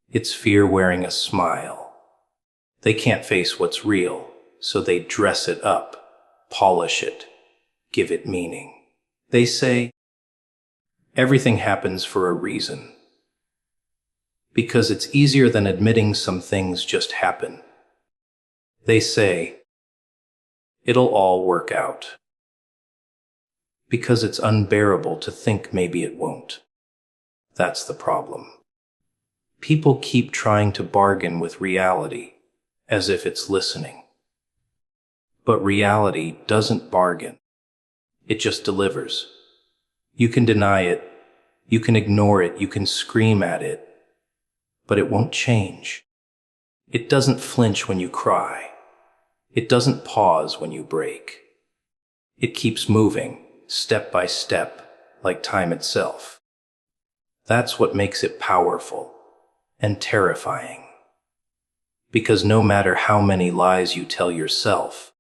it's fear wearing a smile. They can't face what's real, so they dress it up, polish it, give it meaning. They say, everything happens for a reason. Because it's easier than admitting some things just happen. They say, it'll all work out. Because it's unbearable to think maybe it won't. That's the problem. People keep trying to bargain with reality as if it's listening. But reality doesn't bargain. It just delivers. You can deny it, you can ignore it, you can scream at it, but it won't change. It doesn't flinch when you cry. It doesn't pause when you break. It keeps moving, step by step, like time itself. That's what makes it powerful and terrifying. Because no matter how many lies you tell yourself,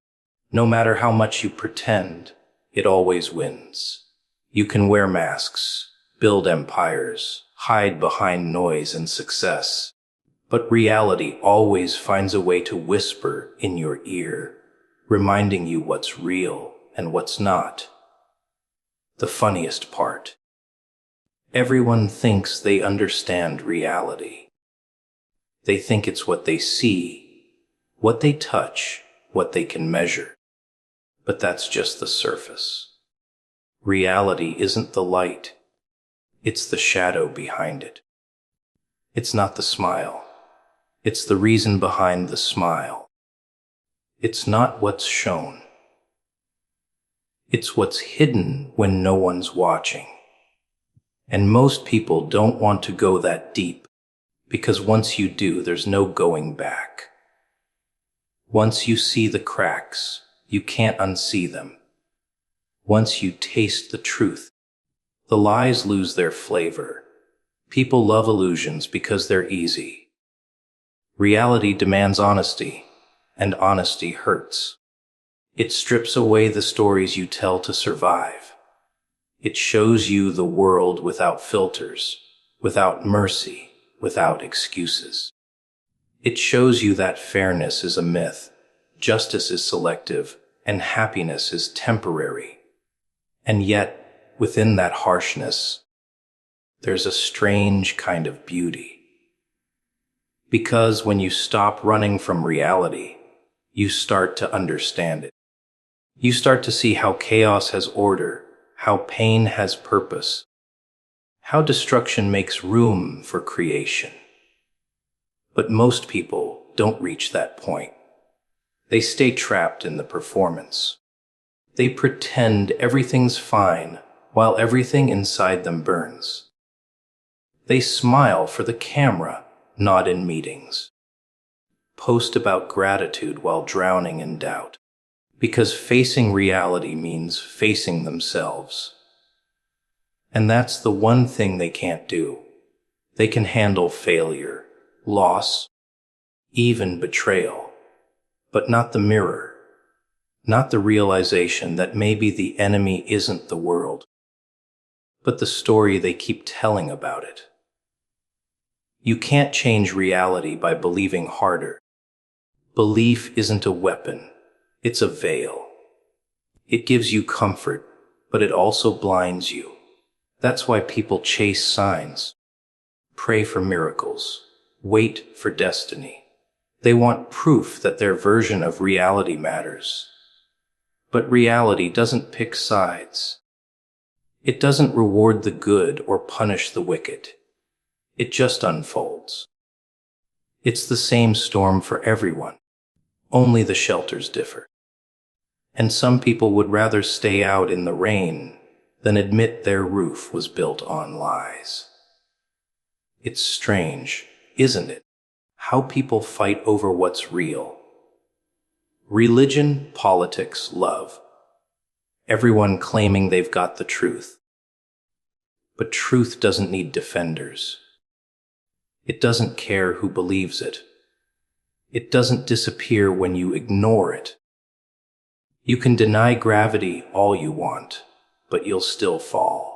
no matter how much you pretend, it always wins. You can wear masks, build empires, hide behind noise and success. But reality always finds a way to whisper in your ear, reminding you what's real and what's not. The funniest part. Everyone thinks they understand reality. They think it's what they see, what they touch, what they can measure. But that's just the surface. Reality isn't the light. It's the shadow behind it. It's not the smile. It's the reason behind the smile. It's not what's shown. It's what's hidden when no one's watching. And most people don't want to go that deep, because once you do, there's no going back. Once you see the cracks, you can't unsee them. Once you taste the truth, the lies lose their flavor. People love illusions because they're easy. Reality demands honesty, and honesty hurts. It strips away the stories you tell to survive. It shows you the world without filters, without mercy, without excuses. It shows you that fairness is a myth, justice is selective, and happiness is temporary. And yet, within that harshness, there's a strange kind of beauty. Because when you stop running from reality, you start to understand it. You start to see how chaos has order, how pain has purpose, how destruction makes room for creation. But most people don't reach that point. They stay trapped in the performance. They pretend everything's fine while everything inside them burns. They smile for the camera, not in meetings. Post about gratitude while drowning in doubt. Because facing reality means facing themselves. And that's the one thing they can't do. They can handle failure, loss, even betrayal, but not the mirror. Not the realization that maybe the enemy isn't the world, but the story they keep telling about it. You can't change reality by believing harder. Belief isn't a weapon, it's a veil. It gives you comfort, but it also blinds you. That's why people chase signs, pray for miracles, wait for destiny. They want proof that their version of reality matters. But reality doesn't pick sides. It doesn't reward the good or punish the wicked. It just unfolds. It's the same storm for everyone. Only the shelters differ. And some people would rather stay out in the rain than admit their roof was built on lies. It's strange, isn't it? How people fight over what's real. Religion, politics, love. Everyone claiming they've got the truth. But truth doesn't need defenders. It doesn't care who believes it. It doesn't disappear when you ignore it. You can deny gravity all you want, but you'll still fall.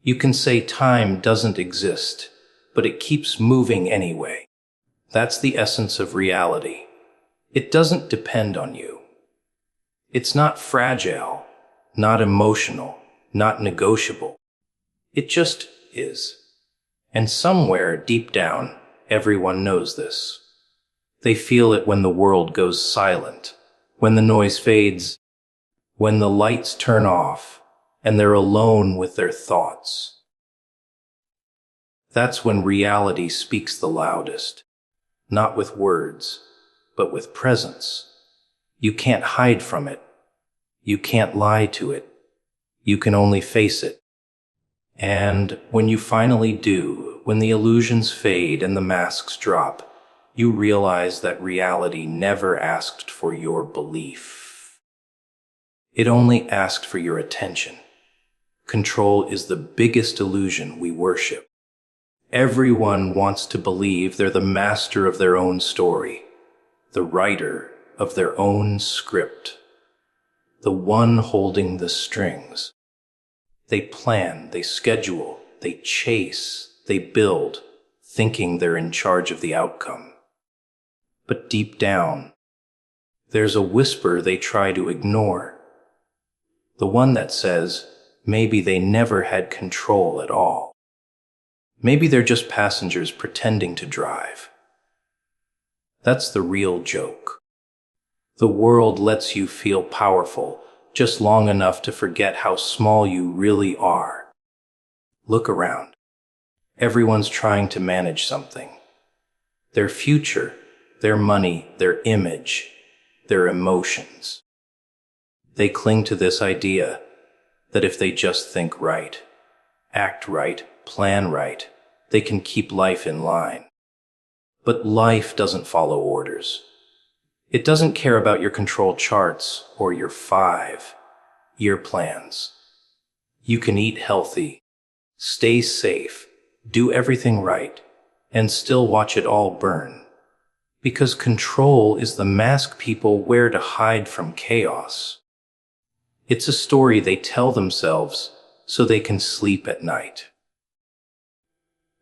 You can say time doesn't exist, but it keeps moving anyway. That's the essence of reality. It doesn't depend on you. It's not fragile, not emotional, not negotiable. It just is. And somewhere deep down, everyone knows this. They feel it when the world goes silent, when the noise fades, when the lights turn off, and they're alone with their thoughts. That's when reality speaks the loudest, not with words, but with presence. You can't hide from it. You can't lie to it. You can only face it. And when you finally do, when the illusions fade and the masks drop, you realize that reality never asked for your belief. It only asked for your attention. Control is the biggest illusion we worship. Everyone wants to believe they're the master of their own story, the writer of their own script, the one holding the strings. They plan, they schedule, they chase, they build, thinking they're in charge of the outcome. But deep down, there's a whisper they try to ignore. The one that says, maybe they never had control at all. Maybe they're just passengers pretending to drive. That's the real joke. The world lets you feel powerful just long enough to forget how small you really are. Look around. Everyone's trying to manage something. Their future, their money, their image, their emotions. They cling to this idea that if they just think right, act right, plan right, they can keep life in line. But life doesn't follow orders. It doesn't care about your control charts or your 5-year plans. You can eat healthy, stay safe, do everything right, and still watch it all burn. Because control is the mask people wear to hide from chaos. It's a story they tell themselves so they can sleep at night.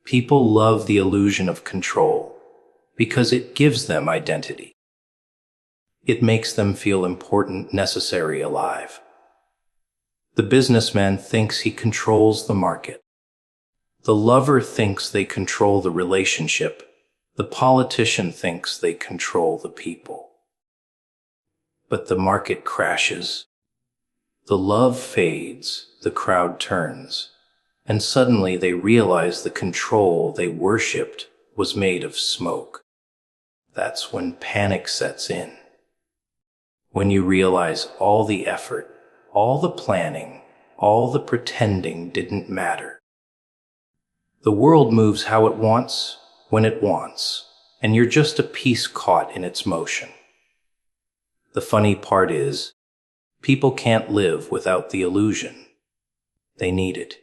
People love the illusion of control because it gives them identity. It makes them feel important, necessary, alive. The businessman thinks he controls the market. The lover thinks they control the relationship. The politician thinks they control the people. But the market crashes. The love fades, the crowd turns, and suddenly they realize the control they worshipped was made of smoke. That's when panic sets in. When you realize all the effort, all the planning, all the pretending didn't matter. The world moves how it wants, when it wants, and you're just a piece caught in its motion. The funny part is, people can't live without the illusion. They need it.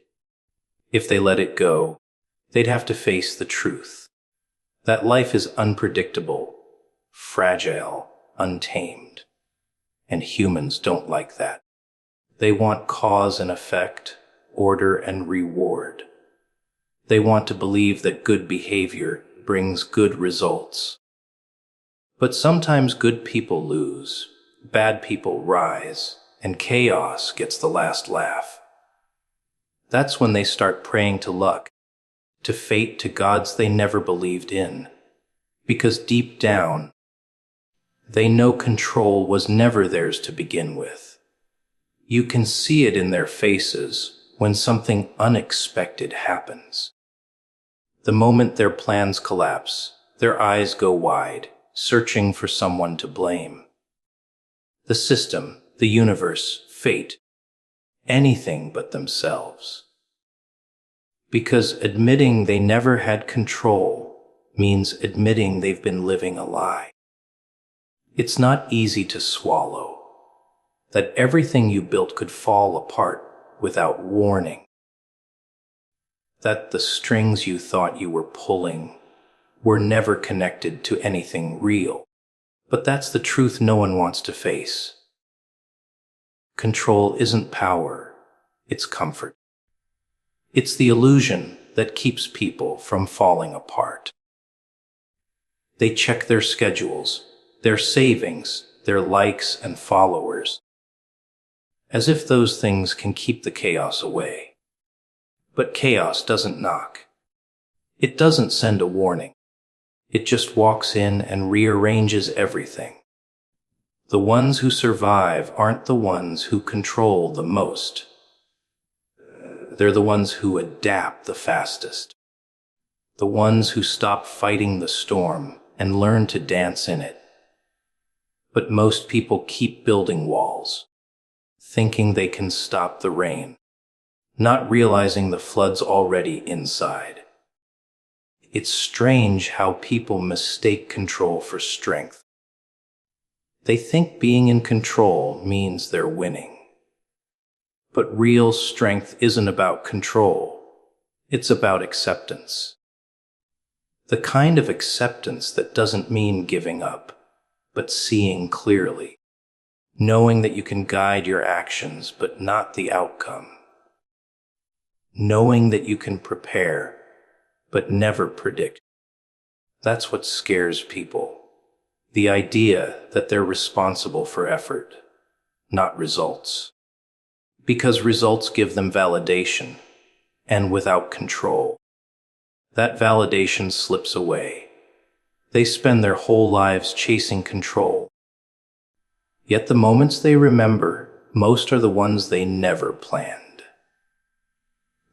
If they let it go, they'd have to face the truth. That life is unpredictable, fragile, untamed. And humans don't like that. They want cause and effect, order and reward. They want to believe that good behavior brings good results. But sometimes good people lose, bad people rise, and chaos gets the last laugh. That's when they start praying to luck, to fate, to gods they never believed in. Because deep down, they know control was never theirs to begin with. You can see it in their faces when something unexpected happens. The moment their plans collapse, their eyes go wide, searching for someone to blame. The system, the universe, fate, anything but themselves. Because admitting they never had control means admitting they've been living a lie. It's not easy to swallow that everything you built could fall apart without warning. That the strings you thought you were pulling were never connected to anything real. But that's the truth no one wants to face. Control isn't power, it's comfort. It's the illusion that keeps people from falling apart. They check their schedules, their savings, their likes and followers, as if those things can keep the chaos away. But chaos doesn't knock. It doesn't send a warning. It just walks in and rearranges everything. The ones who survive aren't the ones who control the most. They're the ones who adapt the fastest. The ones who stop fighting the storm and learn to dance in it. But most people keep building walls, thinking they can stop the rain, not realizing the flood's already inside. It's strange how people mistake control for strength. They think being in control means they're winning. But real strength isn't about control. It's about acceptance. The kind of acceptance that doesn't mean giving up, but seeing clearly. Knowing that you can guide your actions, but not the outcome. Knowing that you can prepare, but never predict. That's what scares people. The idea that they're responsible for effort, not results. Because results give them validation, and without control, that validation slips away. They spend their whole lives chasing control. Yet the moments they remember most are the ones they never planned.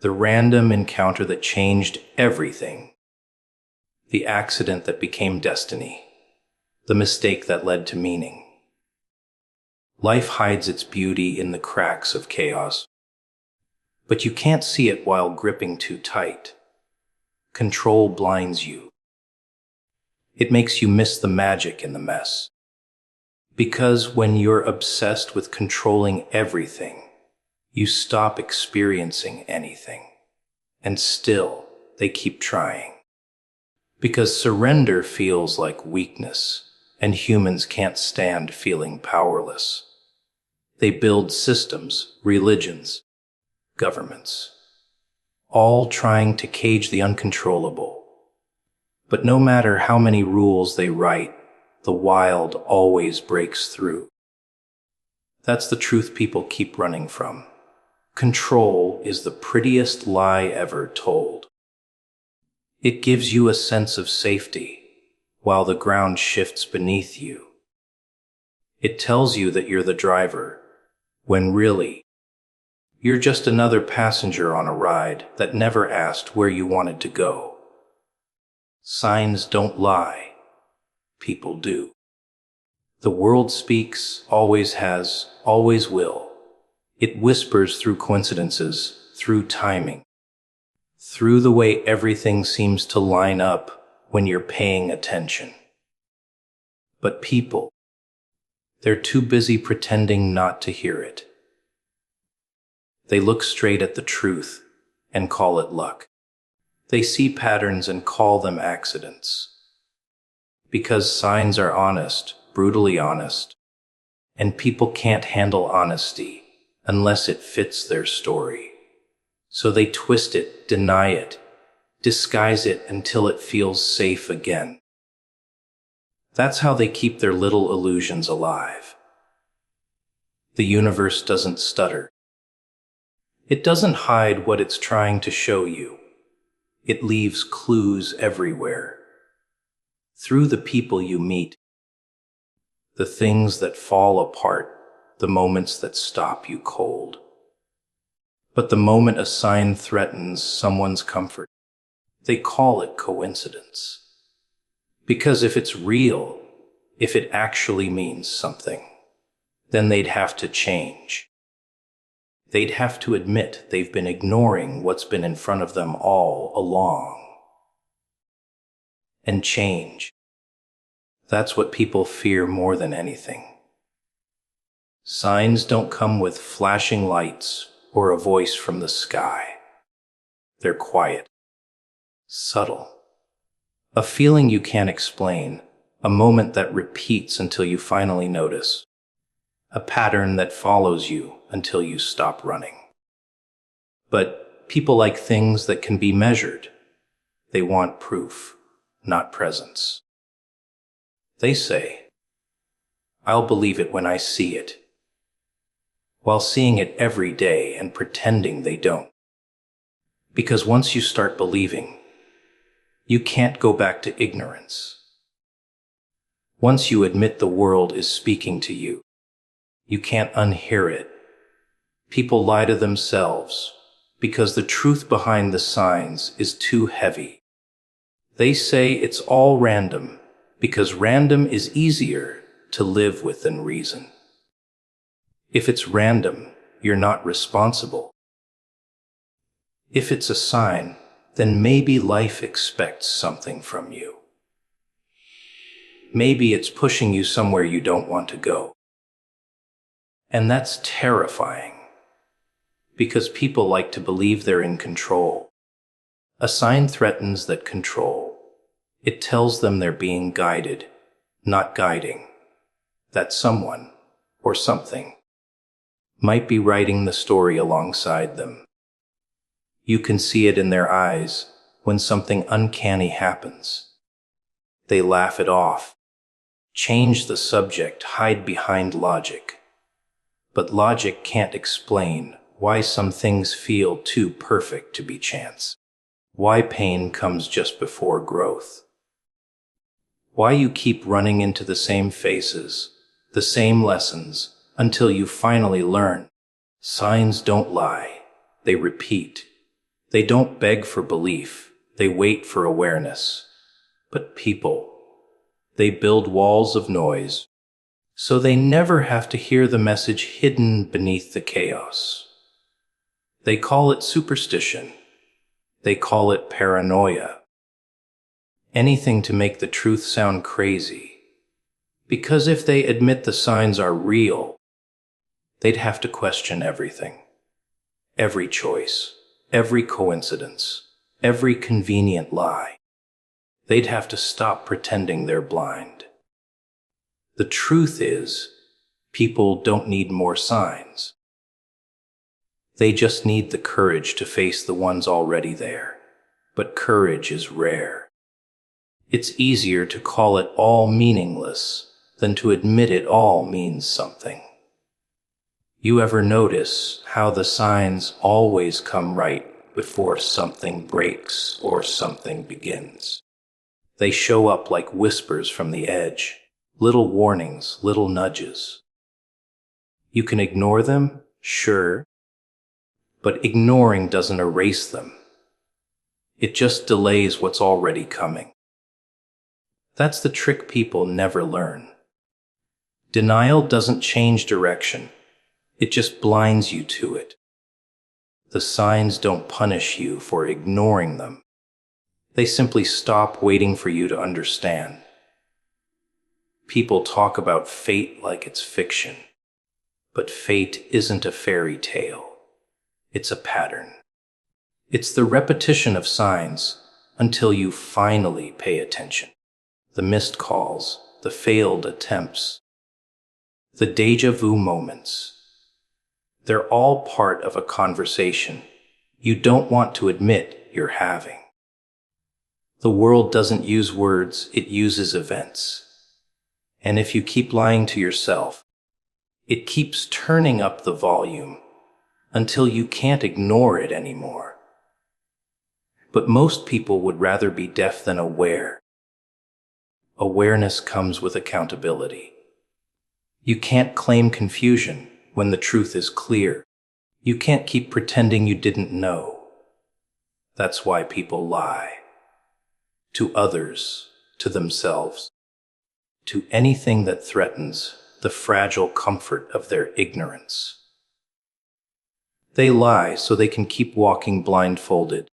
The random encounter that changed everything. The accident that became destiny. The mistake that led to meaning. Life hides its beauty in the cracks of chaos. But you can't see it while gripping too tight. Control blinds you. It makes you miss the magic in the mess. Because when you're obsessed with controlling everything, you stop experiencing anything. And still, they keep trying. Because surrender feels like weakness, and humans can't stand feeling powerless. They build systems, religions, governments, all trying to cage the uncontrollable. But no matter how many rules they write, the wild always breaks through. That's the truth people keep running from. Control is the prettiest lie ever told. It gives you a sense of safety while the ground shifts beneath you. It tells you that you're the driver, when really, you're just another passenger on a ride that never asked where you wanted to go. Signs don't lie. People do. The world speaks, always has, always will. It whispers through coincidences, through timing, through the way everything seems to line up when you're paying attention. But people, they're too busy pretending not to hear it. They look straight at the truth and call it luck. They see patterns and call them accidents. Because signs are honest, brutally honest, and people can't handle honesty unless it fits their story. So they twist it, deny it, disguise it until it feels safe again. That's how they keep their little illusions alive. The universe doesn't stutter. It doesn't hide what it's trying to show you. It leaves clues everywhere. Through the people you meet, the things that fall apart, the moments that stop you cold. But the moment a sign threatens someone's comfort, they call it coincidence. Because if it's real, if it actually means something, then they'd have to change. They'd have to admit they've been ignoring what's been in front of them all along. And change. That's what people fear more than anything. Signs don't come with flashing lights or a voice from the sky. They're quiet, subtle. A feeling you can't explain, a moment that repeats until you finally notice. A pattern that follows you until you stop running. But people like things that can be measured. They want proof, not presence. They say, "I'll believe it when I see it," while seeing it every day and pretending they don't. Because once you start believing, you can't go back to ignorance. Once you admit the world is speaking to you, you can't unhear it. People lie to themselves because the truth behind the signs is too heavy. They say it's all random because random is easier to live with than reason. If it's random, you're not responsible. If it's a sign, then maybe life expects something from you. Maybe it's pushing you somewhere you don't want to go. And that's terrifying, because people like to believe they're in control. A sign threatens that control. It tells them they're being guided, not guiding. That someone, or something, might be writing the story alongside them. You can see it in their eyes when something uncanny happens. They laugh it off, change the subject, hide behind logic. But logic can't explain why some things feel too perfect to be chance. Why pain comes just before growth. Why you keep running into the same faces, the same lessons, until you finally learn. Signs don't lie, they repeat. They don't beg for belief, they wait for awareness. But people, they build walls of noise, so they never have to hear the message hidden beneath the chaos. They call it superstition. They call it paranoia. Anything to make the truth sound crazy. Because if they admit the signs are real, they'd have to question everything. Every choice, every coincidence, every convenient lie. They'd have to stop pretending they're blind. The truth is, people don't need more signs. They just need the courage to face the ones already there. But courage is rare. It's easier to call it all meaningless than to admit it all means something. You ever notice how the signs always come right before something breaks or something begins? They show up like whispers from the edge, little warnings, little nudges. You can ignore them, sure, but ignoring doesn't erase them. It just delays what's already coming. That's the trick people never learn. Denial doesn't change direction. It just blinds you to it. The signs don't punish you for ignoring them. They simply stop waiting for you to understand. People talk about fate like it's fiction, but fate isn't a fairy tale. It's a pattern. It's the repetition of signs until you finally pay attention. The missed calls, the failed attempts, the déjà vu moments. They're all part of a conversation you don't want to admit you're having. The world doesn't use words, it uses events. And if you keep lying to yourself, it keeps turning up the volume until you can't ignore it anymore. But most people would rather be deaf than aware. Awareness comes with accountability. You can't claim confusion when the truth is clear. You can't keep pretending you didn't know. That's why people lie. To others, to themselves, to anything that threatens the fragile comfort of their ignorance. They lie so they can keep walking blindfolded,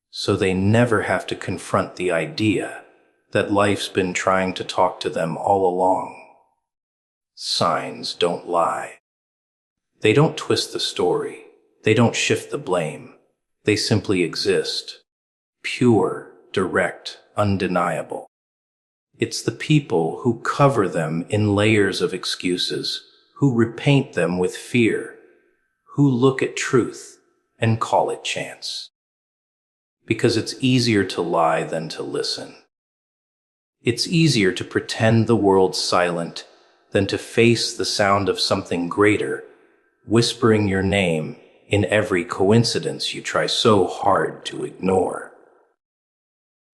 so they never have to confront the idea that life's been trying to talk to them all along. Signs don't lie. They don't twist the story. They don't shift the blame. They simply exist. Pure, direct, undeniable. It's the people who cover them in layers of excuses, who repaint them with fear, who look at truth and call it chance. Because it's easier to lie than to listen. It's easier to pretend the world's silent than to face the sound of something greater, whispering your name in every coincidence you try so hard to ignore.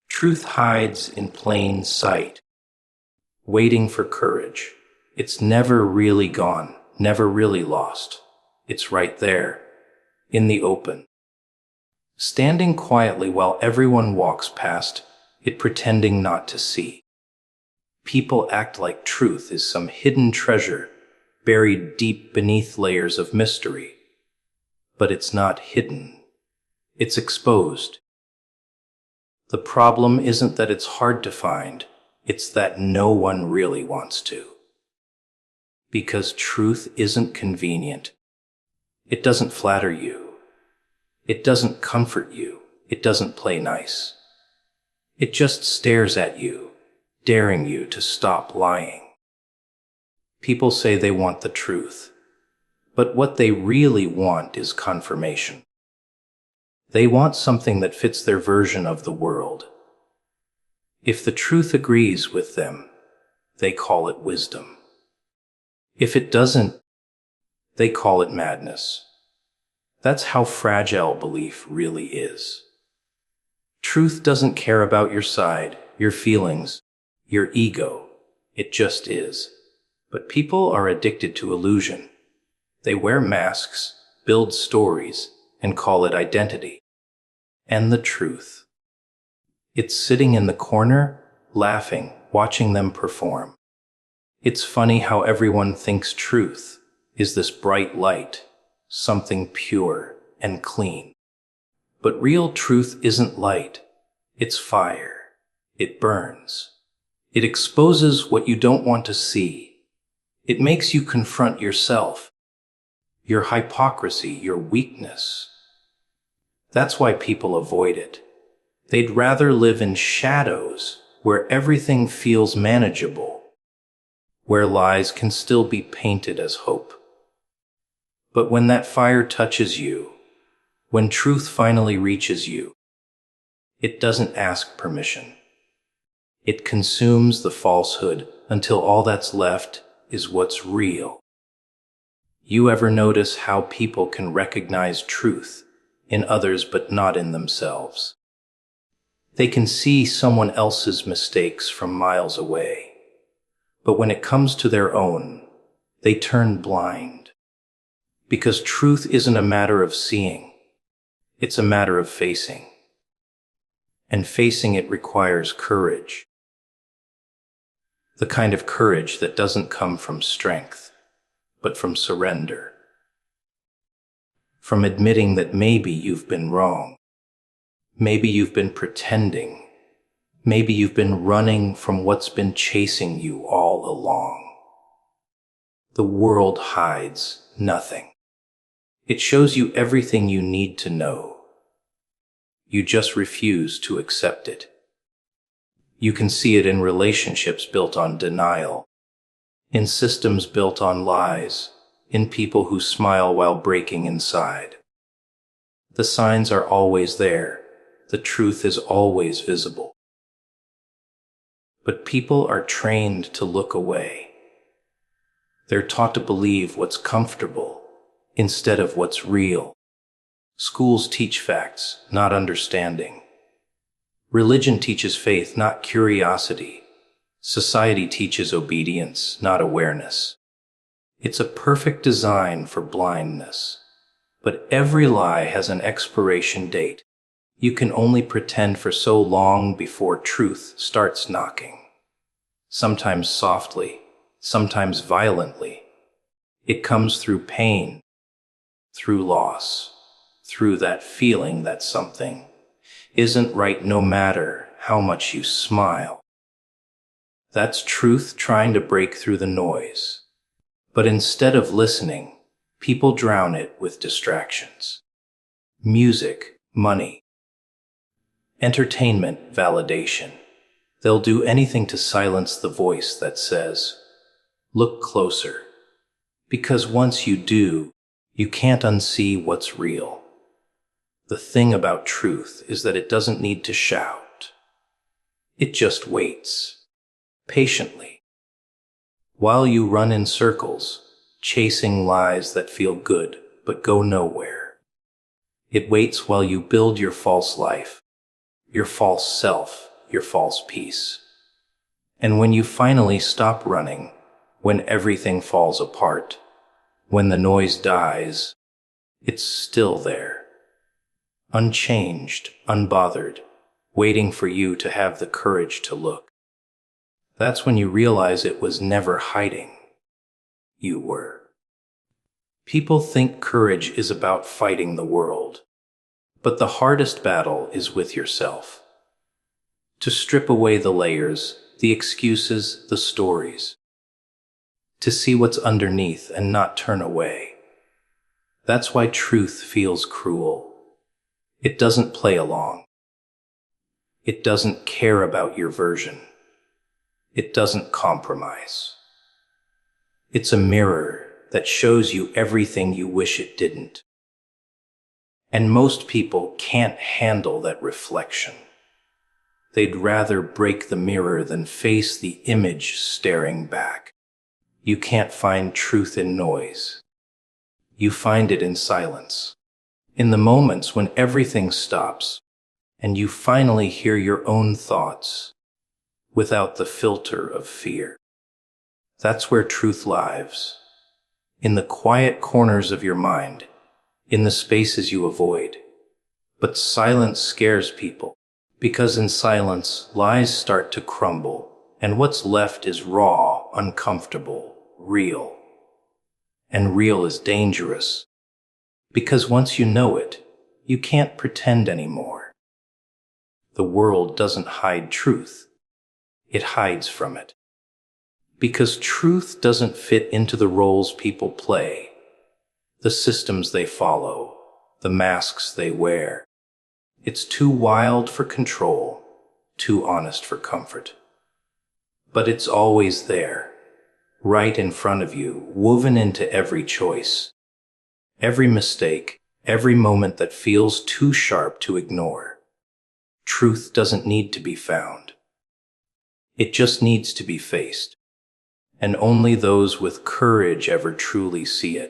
Truth hides in plain sight, waiting for courage. It's never really gone, never really lost. It's right there, in the open. Standing quietly while everyone walks past it, pretending not to see. People act like truth is some hidden treasure buried deep beneath layers of mystery. But it's not hidden. It's exposed. The problem isn't that it's hard to find, it's that no one really wants to. Because truth isn't convenient. It doesn't flatter you. It doesn't comfort you. It doesn't play nice. It just stares at you, daring you to stop lying. People say they want the truth, but what they really want is confirmation. They want something that fits their version of the world. If the truth agrees with them, they call it wisdom. If it doesn't, they call it madness. That's how fragile belief really is. Truth doesn't care about your side, your feelings, your ego. It just is. But people are addicted to illusion. They wear masks, build stories, and call it identity. And the truth. It's sitting in the corner, laughing, watching them perform. It's funny how everyone thinks truth is this bright light, something pure and clean. But real truth isn't light. It's fire. It burns. It exposes what you don't want to see. It makes you confront yourself, your hypocrisy, your weakness. That's why people avoid it. They'd rather live in shadows where everything feels manageable, where lies can still be painted as hope. But when that fire touches you, when truth finally reaches you, it doesn't ask permission. It consumes the falsehood until all that's left is what's real. You ever notice how people can recognize truth in others but not in themselves? They can see someone else's mistakes from miles away, but when it comes to their own, they turn blind. Because truth isn't a matter of seeing, it's a matter of facing. And facing it requires courage. The kind of courage that doesn't come from strength, but from surrender. From admitting that maybe you've been wrong. Maybe you've been pretending. Maybe you've been running from what's been chasing you all along. The world hides nothing. It shows you everything you need to know. You just refuse to accept it. You can see it in relationships built on denial, in systems built on lies, in people who smile while breaking inside. The signs are always there. The truth is always visible. But people are trained to look away. They're taught to believe what's comfortable instead of what's real. Schools teach facts, not understanding. Religion teaches faith, not curiosity. Society teaches obedience, not awareness. It's a perfect design for blindness. But every lie has an expiration date. You can only pretend for so long before truth starts knocking. Sometimes softly, sometimes violently. It comes through pain, through loss, through that feeling that something isn't right no matter how much you smile. That's truth trying to break through the noise. But instead of listening, people drown it with distractions. Music, money, entertainment, validation. They'll do anything to silence the voice that says, "Look closer." Because once you do, you can't unsee what's real. The thing about truth is that it doesn't need to shout. It just waits, patiently, while you run in circles, chasing lies that feel good but go nowhere. It waits while you build your false life, your false self, your false peace. And when you finally stop running, when everything falls apart, when the noise dies, it's still there, unchanged, unbothered, waiting for you to have the courage to look. That's when you realize it was never hiding. You were. People think courage is about fighting the world, but the hardest battle is with yourself. To strip away the layers, the excuses, the stories. To see what's underneath and not turn away. That's why truth feels cruel. It doesn't play along. It doesn't care about your version. It doesn't compromise. It's a mirror that shows you everything you wish it didn't. And most people can't handle that reflection. They'd rather break the mirror than face the image staring back. You can't find truth in noise. You find it in silence. In the moments when everything stops and you finally hear your own thoughts without the filter of fear. That's where truth lives. In the quiet corners of your mind, in the spaces you avoid. But silence scares people, because in silence, lies start to crumble, and what's left is raw, uncomfortable, real. And real is dangerous, because once you know it, you can't pretend anymore. The world doesn't hide truth. It hides from it. Because truth doesn't fit into the roles people play, the systems they follow, the masks they wear. It's too wild for control, too honest for comfort. But it's always there, right in front of you, woven into every choice, every mistake, every moment that feels too sharp to ignore. Truth doesn't need to be found. It just needs to be faced. And only those with courage ever truly see it.